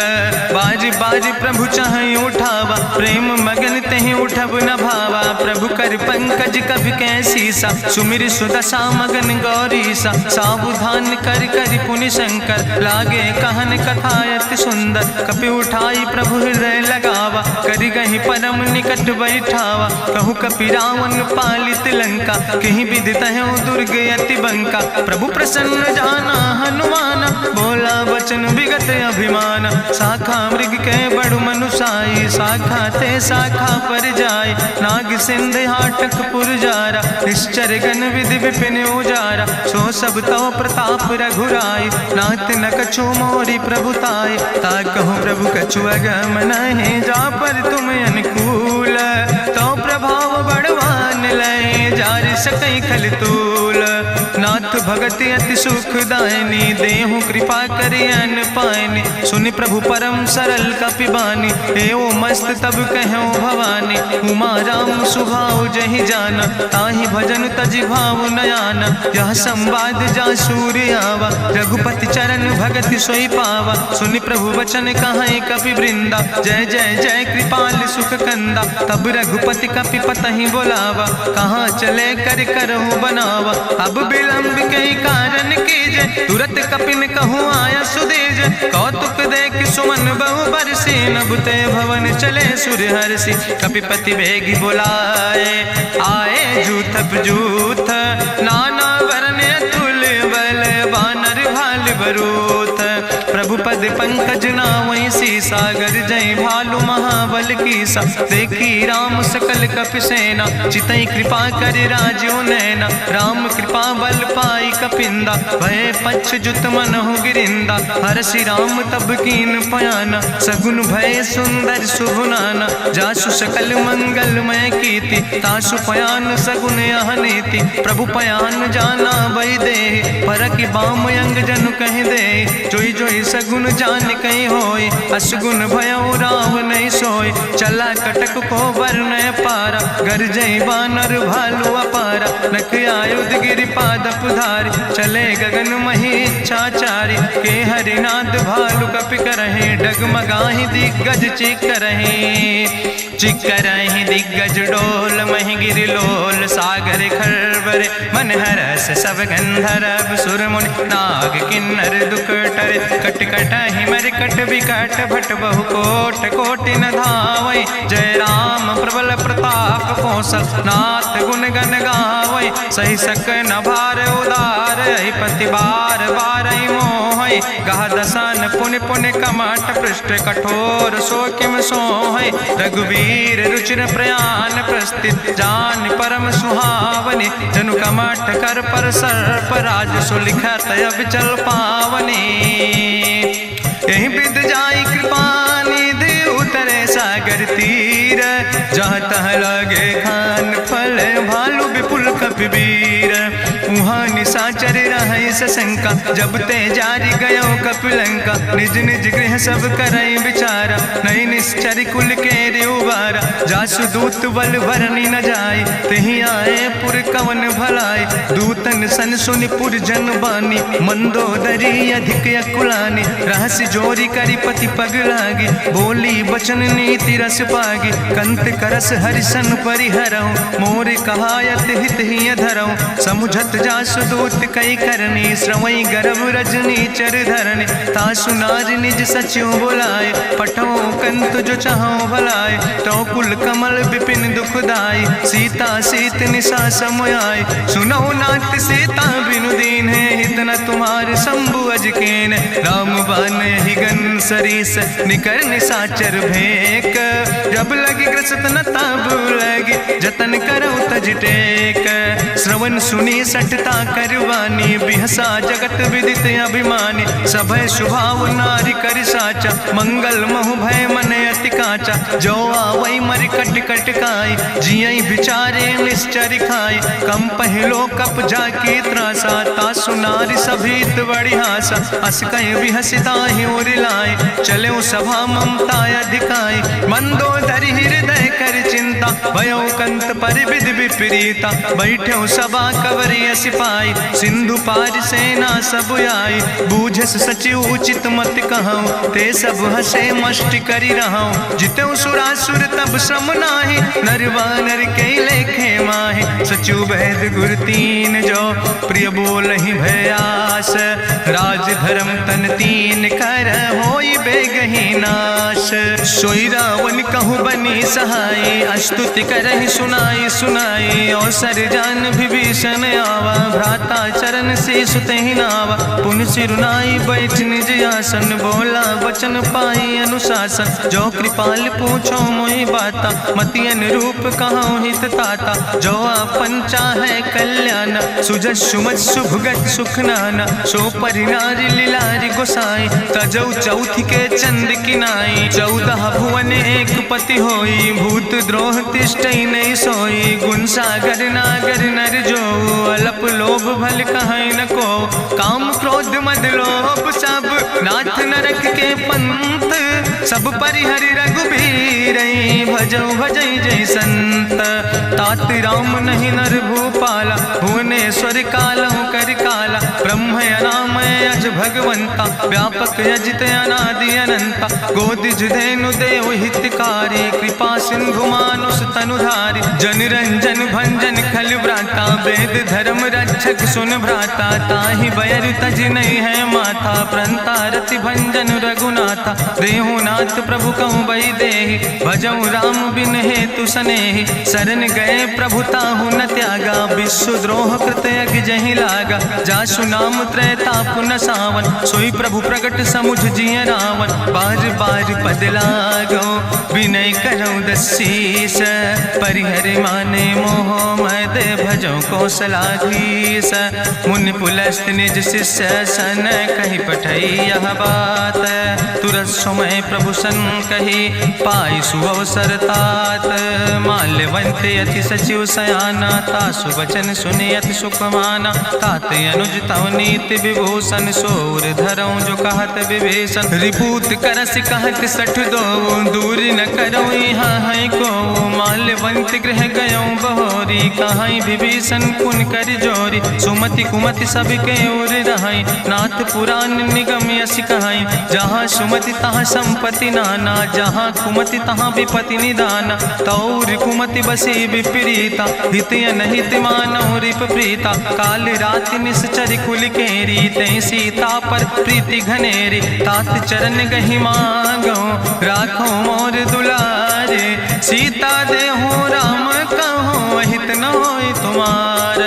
बाज बाज प्रभु चाहि उठावा, प्रेम मगन तहि उठब न भावा। प्रभु कर पंकज कभि कैसीसा, सुमिर सुदशा मगन गौरीसा। सावधान कर कर पुनि शंकर, लागे कहन कथा अति सुंदर। कपि उठाई प्रभु हृदय लगावा, करि गहि परम निकट बैठावा। कहु कपि रावण पालित लंका, कहीं विधि तहु दुर्ग अति बंका। प्रभु प्रसन्न जाना हनुमाना, बोला वचन विगत अभिमान। शाखा मृग के बड़ु मनुसाई, शाखा ते शाखा पर जाय। नाग सिंध हाटक पुरजारा, निश्चर गण विधि विपिन उजारा। सो सब तव प्रताप रघुराई, नाथ न कछु मोरी प्रभुताई। ताकहु प्रभु कछु अगम नहीं, जा पर तुम अनुकूल। तो प्रभाव बड़वान लय, जार सकई खल तूल। नाथ भगति अति सुखदायनी, देहु कृपा करि अन पायनी। सुनि प्रभु परम सरल कपिबानी, एवं मस्त तब कहूँ भवानी। उमा राम सुभाव जहि जाना, ताहि भजन तजि भाव नयाना। यह संवाद जा सूर्य आवा, रघुपति चरण भगति सोई पावा। सुनि प्रभु वचन कहाई कपि वृंदा, जय जय जय कृपाल सुख कंदा। तब रघुपति कपि पतहि बोलावा, कहाँ चले कर करहु बनावा। अब विलंब के कारण कीजे, तुरत कपिन कहूँ आया सुधीज। कौतुक देख सुमन बहु बरसी, नभते भवन चले सुर हर्षि। कपिपति बेगी बुलाए, आए जूथ जूथ। नाना वरण तुल बल, बानर भाल बरूथ। प्रभु पद पंकज नावै सी, सागर जय भालु महाबल कीसा। देखी राम सकल कपि सेना, चितई कृपा कर राजो नैना। राम कृपा बल पाई कपिंदा, भय पक्ष जुत मनहु गिरिंदा। हरसि राम तब कीन पयाना, सगुन भय सुंदर शुभ नाना। जासु सकल मंगलमय कीर्ति, तासु पयान सगुन यह नीति। प्रभु पयान जाना बई दे, परकि बाम अंग जनु कहि दे। जोई जोई सगुन जान कहि होय, असगुन भयो राव नहीं सोय। चला कटक को बरनय पारा, गरजई बानर भालू अपारा। नख आयुध गिरि पादप धारि, चले गगन मही इच्छाचारि। के हरिनाद भालू कपि करहि, डगमगाहि दिग्गज चिकरहि। चिकरहि दिग्गज डोल, महि गिरि लोल सागर खरबर। मन हरस सब गंधर्व सुर मुनि, नाग किन्नर दुख टरे। कट कटहि मरकट विकट, भट बहु कोट कोटि न धावै। जय राम प्रबल प्रताप कौशल, नाथ गुण गण गावै। सही सक न भार उदार, पति बार बार मोहै। गह दसन पुनि पुनि कमठ, पृष्ठ कठोर सो किम सोहै। रघुवीर रुचिर प्रयाण प्रस्थित, जान परम सुहावनी। जनु कमठ कर पर सर्प, राज सुलिखत अब चल पावनी। यही विद जाई कृपा निधि, उतरे सागर तीर। जहाँ तह लगे खान फल, भालू विपुल कपिवीर। उहाँ निशाचर रहै सशंका, जब ते जारी गयो कपिलंका। निज निज गृह सब करई विचारा, नहीं निश्चर कुल के उबारा। जासु दूत बल भरनी न जाय, तेहि आए पुर कवन भलाई। दूतन सन सुनि पुर जन बानी, मंदोदरी अधिक अकुलानी। रहस्य जोरी करि पति पग लागी, बोली बचन नीति रस पागी। कंत करस हरिसन परिहरऊँ, मोर कहायत हित ही धरऊँ। समुझत जासु दूत कई करनी, श्रवई गर्भ रजनी चर धरनी। तासु नार निज सचिव बुलाए, पठो कंत जो चाहो भलाए। तो कुल कमल विपिन दुखदाई, सीता सीत निशा समयाय। सुनो नाथ सीता बिनु दीन है, हित न तुम्हार शंभु अजकेन। राम बान ही गन सरीस, निकर निशाचर भेक। जब लगी ग्रसत न तब लगी, जतन करो तज टेक। श्रवण सुनी सठता करवानी, बिहसा जगत विदित अभिमानी। सभय शुभाव नारी कर साचा, मंगल महु भय मन अति काचा। जो आवै मर कट कट काई, जियई विचारे निश्चर खाई। कम पहलो कप जाकी त्रासा, तासु नारी सभीत बड़ी हासा। अस कहीं बिहसिता ही उरिलाए, चले सभा ममता अधिकाई। मंदोदरी हृदय कर चिंता, भयो कंत पर विधि विपरीता। बैठे सभा कवरिय सिपाही, सिंधु पार सेना सब आई। बूझस सचिव उचित मत कहूँ, ते सब हसे मष्ट करी रहूँ। जितेऊ सुरासुर तब श्रम नाही, नर वानर के लेखे माहि। सचिव वैद गुर तीन जो, प्रिय बोलहि भयास। राज धर्म तन तीन कर, होई बेगहि नाश। सोई रावण कहूँ बनी सहाय, अस्तुति करहि सुनाई सुनाई। अवसर जान विभीषण आवा, भ्राता चरण से सुतहि नावा। पुन सिरुनाई बैठ निज आसन, बोला वचन पाई अनुशासन। जो कृपाल पूछो मोहि बाता, मति अनुरूप कहूँ हित ताता। जो आपन चाहे कल्याण, सुजस सुमत शुभगत सुख नाना। सो परिनारी लीलारी गोसाई, तजौ चौथ के चंद किनाई। 14 भुवन एक पति होई, भूत द्रोह तिष्ठई नहीं सोई। गुण सागर नागर नर जो, अलप लोभ भल कहीं न को। काम क्रोध मद लोभ सब, नाथ नरक के पंथ। सब परिहरि रघुबीर, भजौ भजई जय संत। तात राम नहीं नर भूपाला, भुवनेश्वर कालहु कर काला। ब्रह्म अनामय अज भगवंता, व्यापक अजित अनादि अनंता। गोदिज धेनु देव हितकारी, कृपा सिंधु मानुष तनुधारी। जन रंजन भंजन खल व्राता, वेद धर्म रक्षक सुन भ्राता। ताहि बयर तज नहीं है माथा, प्रंता रति भंजन रघुनाथा। देहु नाथ प्रभु कहूँ बई देहि, भजऊ राम बिन हेतु सनेहि। शरण गए प्रभु ताहु न त्यागा, विश्व द्रोह कृत यज्ञ जहि लागा। जासु नाम त्रैताप न सावन, सोई प्रभु प्रगट समुझ जिय रावण। बार बार पद लागो, विनय करऊँ दसीस, परिहर माने मोह मद भजो कौशलाधीश। मुनि पुलस्त निज शिष्य सन कही पठई यह बात, तुरत समय प्रभु सन कही पाई सुअवसर तात। माल्यवंत अति सचिव सयाना, तासु वचन सुनि अति सुख माना। तात अनुज तव नीति विभूषण, सोर धरऊँ जो कहत विभीषण। रिपूत करस कहत सठ दो, दूर न करो यहाँ है को। माल्यवंत गृह गयों बहोरी, कहाई विभीषण पुन कर जोरी। सुमति कुमति सबके ओर रहाई, नाथ पुराण निगम यश कहाई। जहाँ सुमति तहाँ संपत्ति नाना, जहाँ कुमति तहाँ विपत्ति निदाना। तौर कुमति बसी विपरीता, हित अनहित मानव रिप प्रीता। काल रात निश्चर कुल केरी, तै सीता पर प्रीति घनेरी। तात चरण गहि मांगो, राखो मोर दुलारे। सीता देहो राम कहो, हित न होय तुम्हार।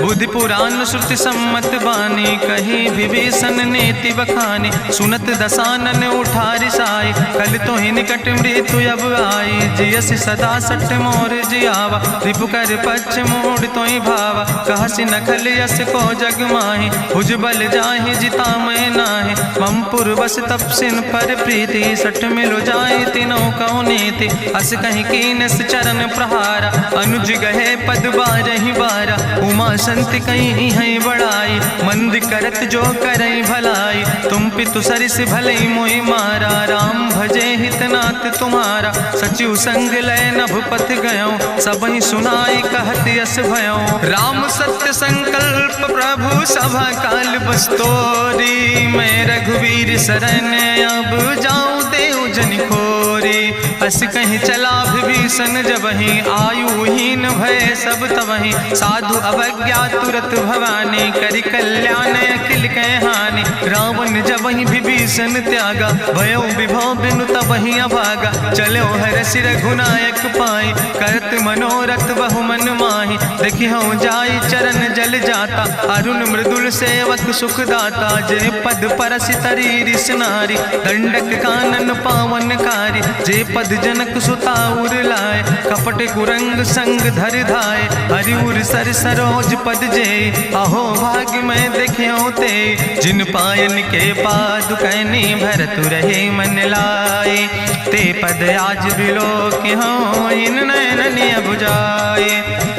बुद्धि पुराण श्रुति सम्मत बानी, कही विभीषण नीति बखानी। सुनत दसानन उठारि साई, कल तो ही निकट मृत्यु अब आई। जियस सदा सट मोर जियावा, रिपु कर पक्ष मोड़ तो ही भावा। कहसि नखल यस को जग माहि, भुज बल जाहि जिता मैं नाहि। मम पुरबस तपसिन पर प्रीति, सठ मिलो जाय तिनो कौ नीति। अस कहीं कीनस चरण प्रहारा, अनुज गहे पद बारहि बारा। उमा संति कहीं है बड़ाई, मंद करत जो करई भलाई। तुम पितु सरिस भलई मोहि मारा, राम भजे हितनाथ तुम्हारा। सचिव संग लय नभ पथ गयों, सबहि सुनाई कहत यस भयों। राम सत्य संकल्प प्रभु सभा काल बस्तोरी। मैं रघुवीर शरण अब जाऊं देव जन खोरी। अस कहीं चला विभीषण जबहि, आयुहीन भय सब तबहि। साधु अवज्ञा तुरत भवानी, करि कल्याण अखिल कै हानि। रावण जबहि विभीषण त्यागा, भयो विभव बिनु तबहि अभागा। चलो हरषि रघुनायक पाई, करत मनोरथ बहु मन माहि। देखियो जाई चरण जल जाता, अरुण मृदुल सेवक सुख दाता। जे पद परसि तरी रिस नारी, दंडक कानन पावन कारी। जे पद जनक सुता उर लाए, कपट कुरंग संग धर धाय। हरिउर सर सरोज पद जे, अहो भाग्य मैं देखियो ते। जिन पायन के पादुकैनी, भरत रहे मन लाए। ते पद आज बिलो कि हो, इन नैन बुझाए।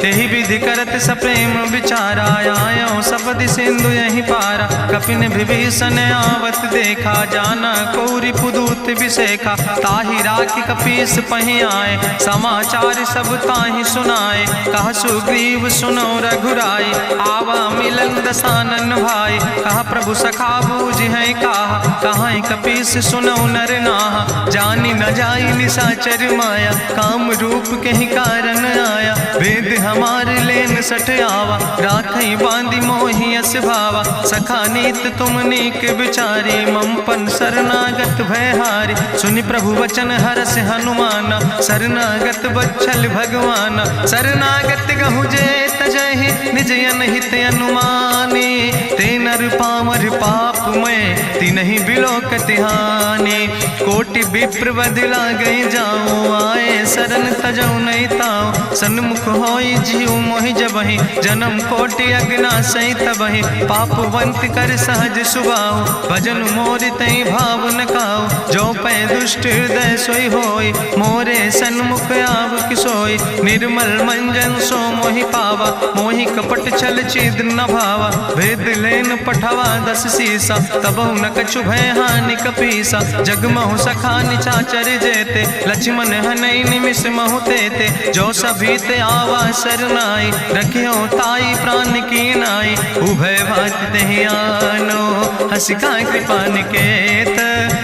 तेहि विधि करत सप्रेम विचारा, आयो सबदि सिंधु यही पारा। कपिन विभीषण आवत देखा, जाना कौरि पुदूत विसेखा। ताहि राखि कपीस पहि आए, समाचार सब ताहि सुनाए। कहा सुग्रीव सुनो रघुराई, आवा मिलन दसानन भाई। कहा प्रभु सखा बूझ है कहा, कहाँ कपीस सुनो नर नाहा। जानी न जाई निशाचर माया, काम रूप के ही कारण आया। वेद हमार लेन सठ आवा, राखई बांधी मोहि यस भावा। सखा नीत तुम नीक विचारी, मम पन शरणागत भयहारी। सुनि प्रभु वचन हरस हनुमाना, शरणागत बच्छल भगवाना। शरणागत गहु जे तजहि, निज अनहित अनुमानी। ते नर पामर पाप मैं, तिन्हि बिलोकति हानि। कोटि विप्र बदला गई जाऊँ, आए शरण तजौ नहीं ताऊँ। सन्मुख होई जीव मोहि जबहि, जन्म कोटि अग्ना सही तबहि। पापवंत कर सहज सुभाऊ, भजन मोर तई भाव न काऊ। जो पै दुष्ट हृदय सोई होई, मोरे सन्मुख आव किसोई। निर्मल मंजन सो मोहि पावा, मोहि कपट छल छिद्र न भावा। भेद लेन पठवा दस सीसा, तबहु न कछु भय हानि कपीसा। जगमहु सखा निचाचर जेते, लक्ष्मण हनई निमिष महु तेते। जो सभी ते आवा सरनाई, रखियो ताई प्राण की नाई। उभय भात तेहि आनो, हसिका कृपा निकेत।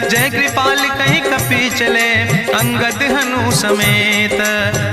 जय कृपाल कहीं कपी चले, अंगद हनु धनु समेत।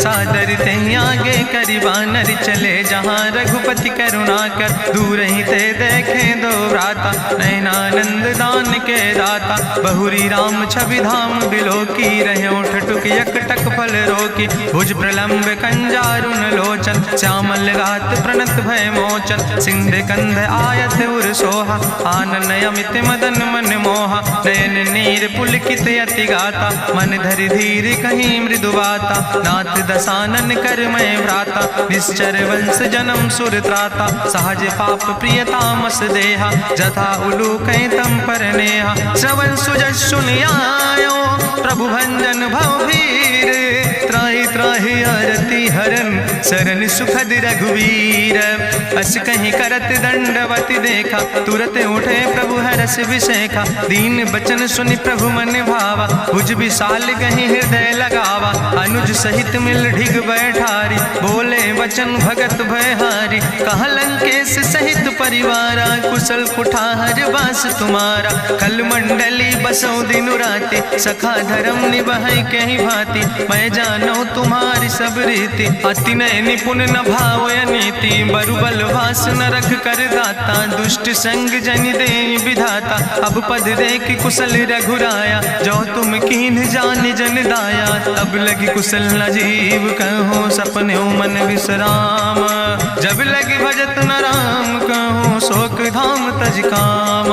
सादर तहीं आगे करी बानर चले, जहाँ रघुपति करुणा कर दूर ही ते देखे दो भ्राता। नयनानंद दान के दाता, बहुरी राम छवि धाम बिलोकी। रहे ओठ टुक यकटक फल रोकी, भुज प्रलंब कंजारुन लोचन। श्यामल गात प्रणत भय मोचन, सिंध कंध आयत उर सोहा। आनन अमित मदन मन मोहा, नयन नीर पुलकित अति गाता। मन धरि धीर कहीं मृदु बाता, नाथ दसानन कर मैं भ्राता। निश्चर वंश जन्म सुर त्राता, सहज पाप प्रिय तामस देहा। जथा उलूक तम पर नेहा, श्रवण सुजस सुनियायो। प्रभु भंजन भवभीर, त्राहि त्राहि आरती हरन। शरण सुखद रघुवीर, अस कहीं करत दंडवत देखा। तुरत उठे प्रभु हरस विशेखा, दीन बचन सुनि प्रभु मन भावा। भुज विशाल कहीं हृदय लगावा, अनुज सहित मिल ढिग बैठारी। बोले वचन भगत भयहारी, कहा लंकेश सहित परिवारा। कुशल कुठार वास तुम्हारा, कल मंडली बसो दिनु राति। सखा धर्म निभाई कहीं भांति, मैं जानो तुम्हारी सब रीति। अति नय निपुण न भाव नीति, बरुबल भास न रख कर दाता। दुष्ट संग जन दे विधाता, अब पद देख कुशल रघुराया। जो तुम कीन जान जन दाया, तब लगी कुशल न जीव कहो। सपने मन विश्राम, जब लगी भजत न राम कहो। शोक धाम तज काम,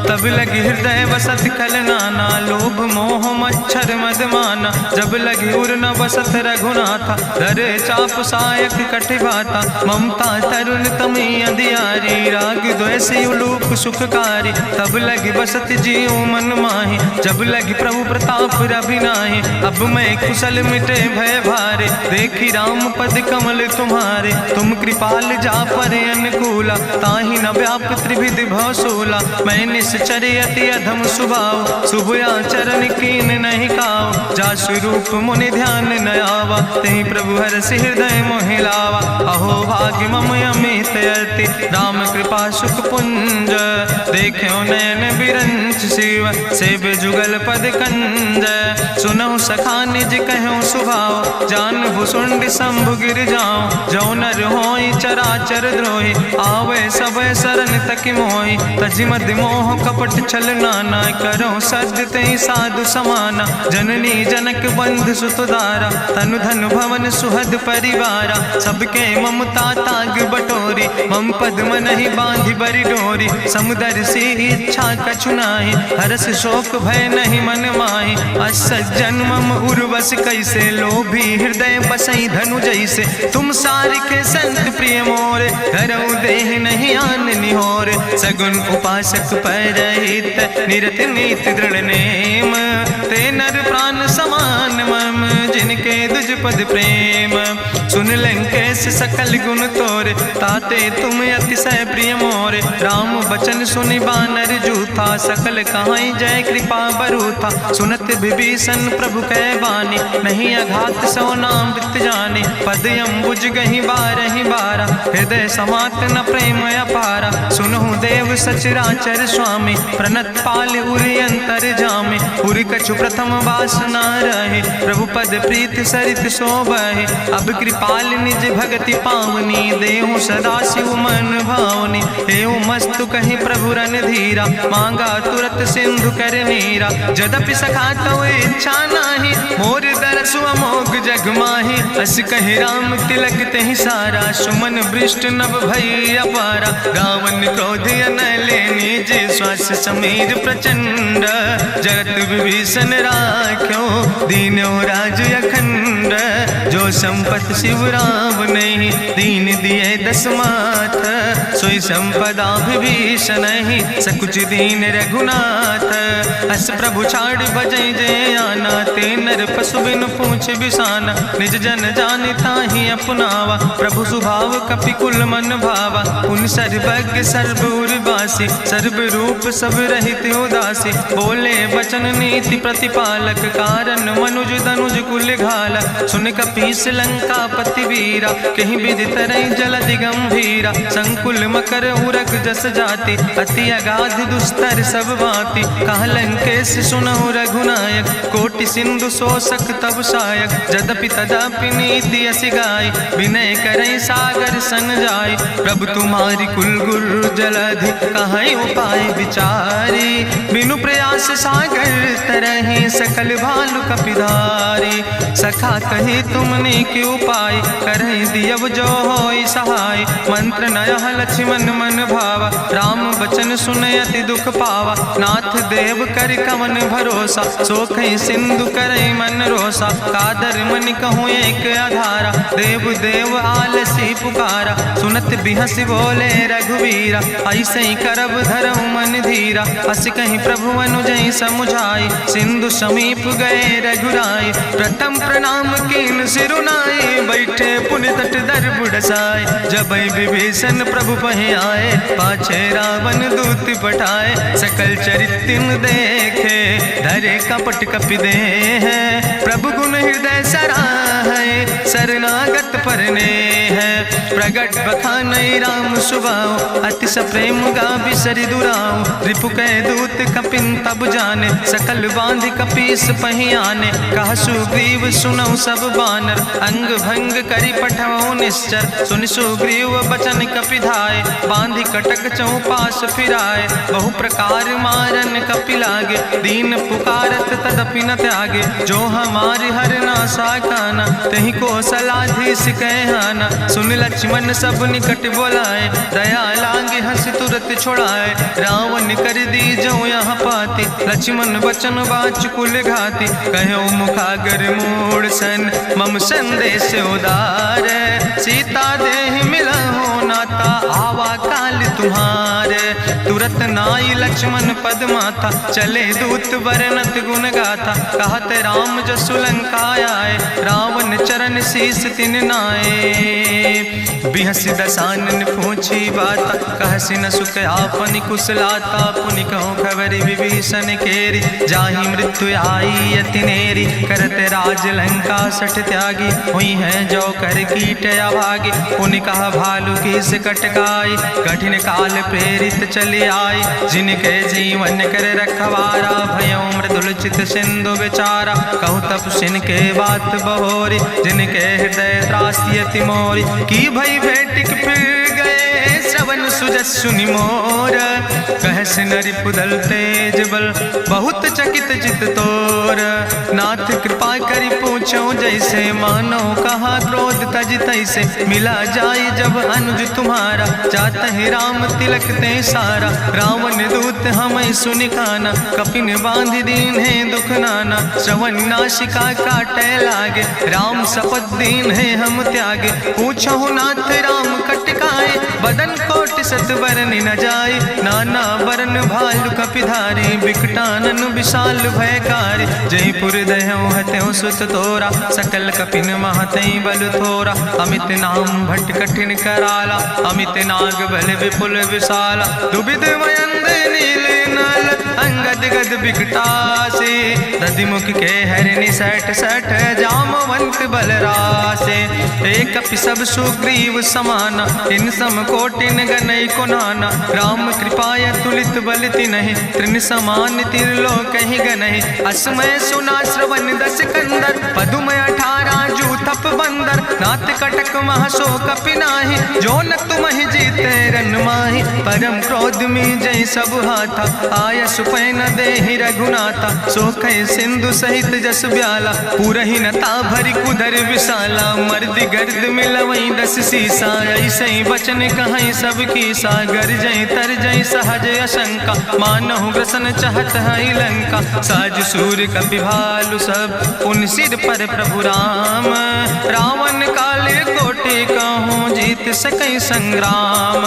तब लगी हृदय बसत कल नाना। लोभ मोह मच्छर मद माना, जब लगी उर न बसत रघुनाथा। धरे चाप सायक कटिभाता, ममता तरुण तमी अधियारी। राग द्वेष उलूक सुखकारी, तब लगी बसत जीव मन माही। जब लगी प्रभु प्रताप रवि नाही, अब मैं कुशल मिटे भय भारे। देखी राम पद कमल तुम्हारे, तुम कृपाल जा पर अनुकूला। ताहि न व्याप त्रिविध भवसूला, मैं निश्चर अति अधम सुभाव। शुभ आचरण कीन नहीं काव, जा स्वरूप मुनि ध्यान न आवा। तेहि प्रभु हरसि हृदय मोहि लावा। अहो भाग्य मम अमित अति, राम कृपा सुख पुंज। देखो नयन बिरंच शिव, सेव जुगल पद कंज। सुनहु सखा निज कहूँ सुभाव, जानहु सुंड शंभु गिर जाऊं। जो नर होई चराचर द्रोही, आवे सब शरण तक मोहि। तजि मद मोह कपट छल नाना, करो सद्य तेहि साधु समाना। जननी जनक बंधु सुतदारा, तनु धन भवन सुहद परिवारा। सबके ममता ताग बटोरी, मम पद मनहि बांधि बरि डोरी। समुदर सी इच्छा कछु नाही, हरस शोक भय नहीं मन माही। असज्जन मम उर्वश कैसे, लोभी हृदय बसई धनु जैसे। तुम सारिके संत प्रिय मोरे, धरऊ देहि नहीं आन निहोरे। सगुन उपासक परहित, निरत नीत दृढ़ नेम। ते नर प्राण समान मम, जिनके दुज पद प्रेम। सुन लंकेश सकल गुण तोरे, ताते तुम अतिशय प्रिय मोरे। राम बचन सुनि बानर जूथा, सकल कहाई जय कृपा बरूथा। सुनत विभीषण प्रभु कै बानी, नहीं अघात सो नाम वित जानी। पद अम्बुज गहि बारहि बारा, हृदय समात न प्रेम अपारा। सुनहु देव सचराचर स्वामी, प्रणत पाल उरि अंतर जामी। उरि कछु प्रथम वासना रहे, प्रभु पद प्रीत सरित शोभहि। अब कृपाल निज भगति पावनी, देहु सदा शिव मन भावनी। एवं मस्तु कहि प्रभु रणधीरा, मांगा तुरत सिंधु कर नीरा। जदपि सखा तव इच्छा नाही, मोर दरसु अमोघ जग माही। अस कहि राम तिलक तेहि सारा, सुमन वृष्ट नभ भई अपारा। रावण क्रोध अनले निज, श्वास समीर प्रचंड। जगत विभीषण राख्यो, दीनो राज अखंड। जो संपत शिव राम नहीं, दीन दिए दस माथ। सोई संपदा विभीषण ही, सकुच दीन रघुनाथ। अस प्रभु छाड़ भजई जय आना, ते नर पशु बिनु पूछ बिसाना। निज जन जानि ताहि अपनावा, प्रभु स्वभाव कपि कुल मन भावा। पुन सर्वज्ञ सर्व उर्वासी, सर्व रूप सब रहित उदासी। बोले वचन नीति प्रतिपालक, कारण मनुज धनुज कुल घाला। सुन कपीस लंका पति वीरा, कहीं विधि तरई जलधि गंभीरा। संकुल मकर उरग जस जाति, अति अगाध दुस्तर सब भांति। कहा लंकेश सुनहु रघुनायक, कोटि सिंधु शोषक सक तब सायक, जदपि तदपि नीति अस गाय, विनय करई सागर सन जाय। प्रभु तुम्हारी कुल गुरु जलधि, कहीं उपाय विचारी, बिनु प्रयास सागर तरहि सकल भालु कपिधारी। सखा कही तुमने के उपाय, करहि दियव जो होई सहाय। मंत्र नयह लक्ष्मण मन भावा, राम बचन सुनय अति दुख पावा। नाथ देव कर कवन भरोसा, सोखई सिंधु करई मन रोसा। कादर मन कहूँ एक आधारा, देव देव आलसी पुकारा। सुनत बिहस बोले रघुवीरा, ऐसे ही करब धरऊ मन धीरा। अस कहीं प्रभु अनुजय समुझाई, सिंधु समीप गए रघुराई। प्रथम प्रणाम कीन सिरुनाई, बैठे पुनि तट दर बुढ़साए। जब विभीषण प्रभु पहि आए, पाछे रावण दूत पठाए। सकल चरित्र देखे, धरे कपट कपि देह। प्रभु गुण हृदय सराहै, शरणागत परने है। प्रगट बखानई राम सुभाव, अति सप्रेम गा बिसरि दुराव। रिपु कह दूत कपिन तब जाने, सकल बांध कपीस पहि आने। कहा सुग्रीव सुनऊ सब बानर, अंग भंग करि पठवऊ निश्चर। सुनि सुग्रीव बचन कपिधाय, बांधि कटक चौपास फिराए। बहु प्रकार मारन कपि लागे, दीन पुकारत तदपि न त्यागे। जो हमारि हर नासा काना, तहि को सलाधीस कहना। सुन लक्ष्मण सब निकट बोलाए, दया लागे हंस तुरत छोड़ाए। रावण कर दी जो यहाँ पाती, लक्ष्मण बचन बाच कुल घाती। कहो मुखागर मोड़ सन, मम संदेश उदार। सीता देहि मिलहु नाता, आवा काल तुम्हारे। तुरत नाई लक्ष्मण पद माथा, चले दूत वर्णत गुण गाथा। कहत राम जसु लंका आए, रावण चरण शीस तिन नाए। बिहस दसानन पूछी बाता, कहसि न सुख आपन कुशलाता। पुनि कहूँ खबर विभीषण केरी, जाहि मृत्यु आई अति नेरी। करत राज लंका सठ त्यागी, हुई है जो कर कीट अभागी। पुनि कहा भालू किस कटकाई, कठिन काल प्रेरित चले आई। जिनके जीवन कर रखवारा, भयों मृदुल चित सिंधु बेचारा। कहूँ तप सिन के बात बहोरी, जिनके हृदय त्रासी अति मोरी। की भई भेटिक फिर गए, श्रवण सुजस सुनि मोर। कहस नरि पुदल तेज बल, बहुत चकित चित तोर। नाथ कृपा करि पूछो जैसे, मानो कहा क्रोध तज तैसे। मिला जाय जब अनुज तुम्हारा, जातहि राम तिलक ते सारा। रावण दूत हमें सुनि काना, कपिन बांध दीन है दुख नाना। श्रवण नासिका काटे लागे, राम शपथ दीन है हम त्यागे। पूछो नाथ राम कटकाए, बदन कोटि सत बरन न जाए। नाना बरन भालु कपिधारी, बिकटानन विशाल भयकारी। जयपुर दह्यों हत्यों सुत तोरा, सकल कपिन महतई बल थोरा। अमित नाम भट्ट कठिन कराला, अमित नाग बल विपुल विशाला। दुबिध मयंद नील नल, अंगद गद बिकटासे। दधिमुख के हरिणि सठ सठ, जामवंत बलरासे। एक कपि सब सुग्रीव समाना, इन सम कोटिन गनई को नाना। राम कृपाय तुलित बल तिनहि, त्रिन समान तिरलोक ही गनहि। असमय सुना श्रवण दस कंदर, पदुमय 18 जू थप बंदर। नाथ कटक महसो कपि नाही, जो न तुमहि जीते रन माही। परम क्रोध में जय सब हाथा, आय सुपै न देहि रघुनाथा। सोखै सिंधु सहित जस ब्याला, पूरहि नता भरि कुधर विशाला। मर्द गर्द मिलवई 10 सीसा, ऐसे बचन कहीं सब की सागर। जय तर जय सहज अशंका, मानहु ग्रसन चाहत है लंका। साज सूर कपि भालु सब, उन सिर पर प्रभु राम। रावण काले कोटि कहूँ, जीत सकई संग्राम।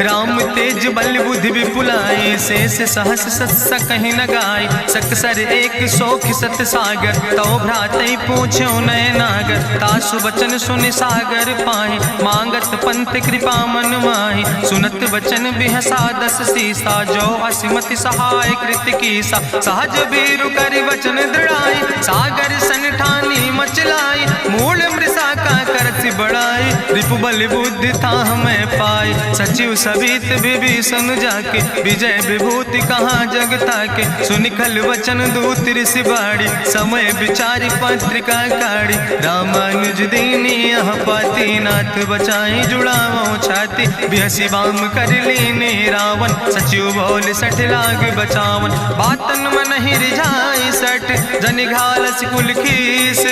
राम तेज बल बुद्धि विपुलाई, शेष सहस सत सकहि न गाय। सकसर एक सोख सत सागर, तो भ्रातई पूछ्यो नय नागर। तासु बचन सुनि सागर पाहि, मांगत पंथ कृपा मन माहि। सुनत बचन बिहसा 10 सीसा, जो असिमति सहाय कृत कीसा। सहज बीरु करि वचन दृढ़ाई, सागर सन ठानी मचलाई। मूल मृषा का करसि बड़ाई, रिपु बल बुद्धि था हमें पाई। सचिव सबित विभीषण जाके विजय विभूति कहाँ जगता के। सुनिखल वचन दूत ऋषि बाड़ी समय विचारी पत्रिका काढ़ी। रामानुज दीनी यह पाती नाथ बचाई जुड़ावो छाती। बिहसी बाम कर लीने रावण सचिव बोल सठ लाग बचावन। बातन मन ही रिझाई सठ जन घालस कुल खीस।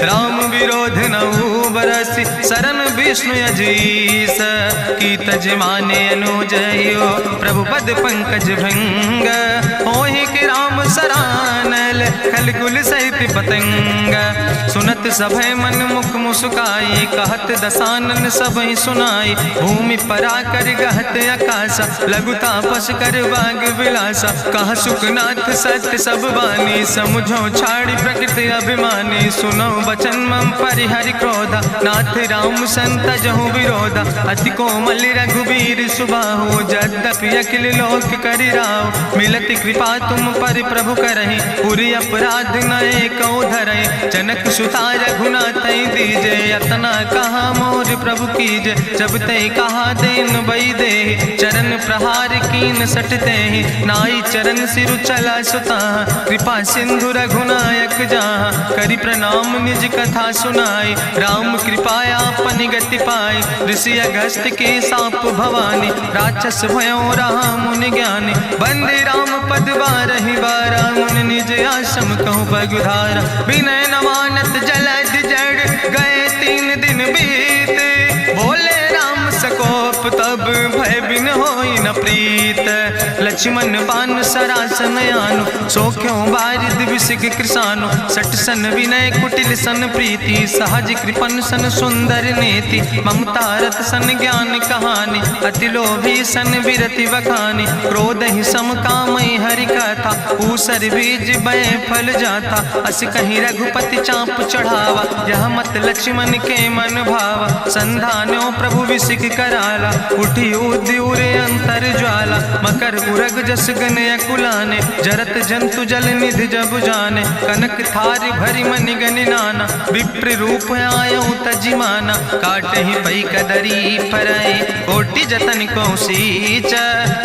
राम विरोध नहु बरसी शरण विष्णु अजीस। की तज माने अनुजयो प्रभु पद पंकज भृंग। होहि कि राम सरानल खल कुल सहित पतंग। सुनत सभय मन मुख मुस्काई कहत दसानन सबहि सुनाई। भूमि परा कर गहत आकाशा लघु तापस कर बाग विलासा। कहा सुखनाथ सत्य सब बानी समुझो छाड़ी प्रकृति अभिमानी। सुनो बचन मम परिहरि क्रोधा नाथ राम संत जहु विरोधा। अति कोमल रघुबीर सुबाहु यद्यपि अखिल लोक करि राव। मिलति कृपा तुम पर प्रभु करहि पुरि अपराध नए कौ धरहि। जनक सुता रघुनाथ दीजे यतना कहा मोर प्रभु कीजे। जब तय कहा देन बई दे चरण प्रहार कीन सटते ही। नाई चरण सिरु चला सुता कृपा सिंधु रघुनायक जहाँ। करि प्रणाम निज कथा सुनाई राम कृपाया अपनी गति पाई। ऋषि अगस्त के साप भवानी राक्षस भयो रहा मुनि ज्ञानी। बंदे राम पद बारहि बारा मुनि निज आश्रम कहूँ पगुधारा। विनय नवानत जलद जड़ गए 3 दिन बीते। बोले राम सकोप तब भय बिन होई न प्रीत। लक्ष्मण बान सरासन आनो सो क्यों बारिद विसिग कृसानो। सठ सन विनय कुटिल सन प्रीति सहज कृपन सन सुंदर नीति। ममता रत सन ज्ञान कहानी अति लोभी सन विरति बखानी। क्रोध ही सम कामई हरि कथा ऊसर बीज बय फल जाता। अस कहीं रघुपति चाप चढ़ावा यह मत लक्ष्मण के मन भावा। संधानो प्रभु विसिक कराला उठी उद्यूरे अंतर ज्वाला। मकर उरग जस गन अकुलाने जरत जंतु जल निधि जब जाने। कनक थारी भरी मनि गनि नाना विप्र रूप आयो तजिमाना। काटे ही पई कदरी फरई कोटि जतन को सींच।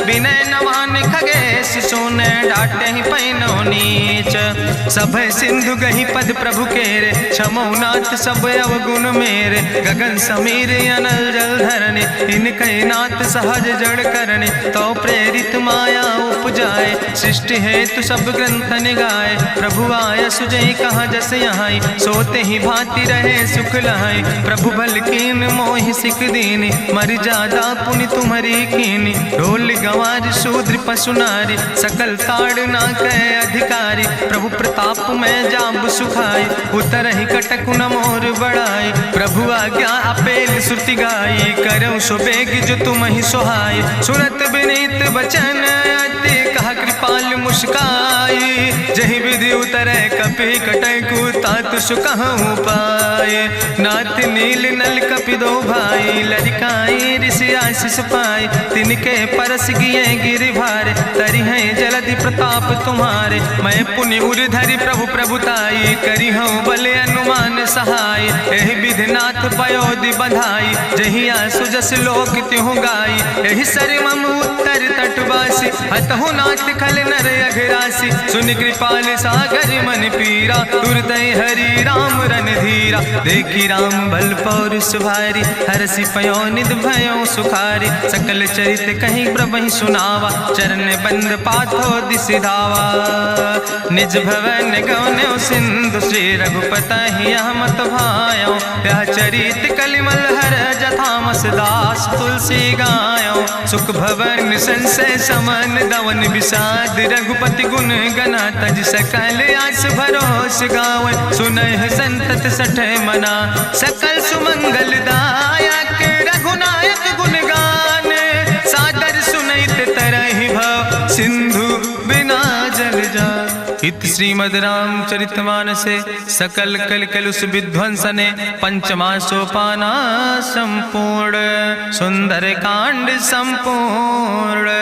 विनय नवान खगेश सोने डाटे ही पैनो नीच। सभय सिंधु गही पद प्रभु केरे क्षमो नाथ सब अवगुण मेरे। गगन समीर अनल जल धरने इनके नाथ सहज जड़ करने। तो प्रेरित माया उपजाए सृष्टि हेतु सब ग्रंथ निगाए। प्रभु आय सुजय कहा जस यहाँ सोते ही भांति रहे सुख लहाई। प्रभु भल कीन मोहि सिख दीनी मर जादा पुनि तुम्हारी कीनी। ढोल गंवार शूद्र पशु नारी सकल ताड़ ना कहे अधिकारी। प्रभु प्रताप में जाब सुखाई उतर ही कटक न मोर बढ़ाई। प्रभु आज्ञा अपेल श्रुति गाई करऊँ सो बेग जो तुम ही सोहाई। सुरत विनीत वचन अति कहा कृपाल मुस्काई। जही विधि उतरे कपि कटकु तात सुकहूँ पाए। नाथ नील नल कपि दो भाई लड़काई ऋषि आशीष पाए। तिनके परस गिए गिरि भारे तरि है जलधि प्रताप तुम्हारे। मैं पुण्य उर धरि प्रभु प्रभुताई करी हूँ बले अनुमान सहाय। एहि विधि नाथ पयोधि बधाई जही आसु जस लोक त्यों गाई। एहि सर मम उत्तर तटवासी हतहु नाथ खल नर अघरासी। सुन कृपाल सागर मन पीरा तुरत हरि राम रन धीरा। देखी राम बल पौरुष भारी हरसि पयो निध भयो सुखारी। सकल चरित कहीं प्रभु सुनावा चरण बंद पाथो दिसि धावा। निज भवन गौन्यो सिंधु श्री रघुपति यह मत भायो। यह चरित कलिमल हर जथामस दास तुलसी गायो। सुख भवन संशय समन दवन विषाद रघुपति गुण गना तज सकल आस भरोस गावन। सुनह संतत सठ मना सकल सुमंगल दायक रघुनायक गुण गान। सादर सुनैत तरहि भव सिंधु बिना जल जा। इत श्रीमद् रामचरितमानसे सकल कल कलुष विध्वंसने पंचमा सोपाना संपूर्ण। सुंदर कांड संपूर्ण।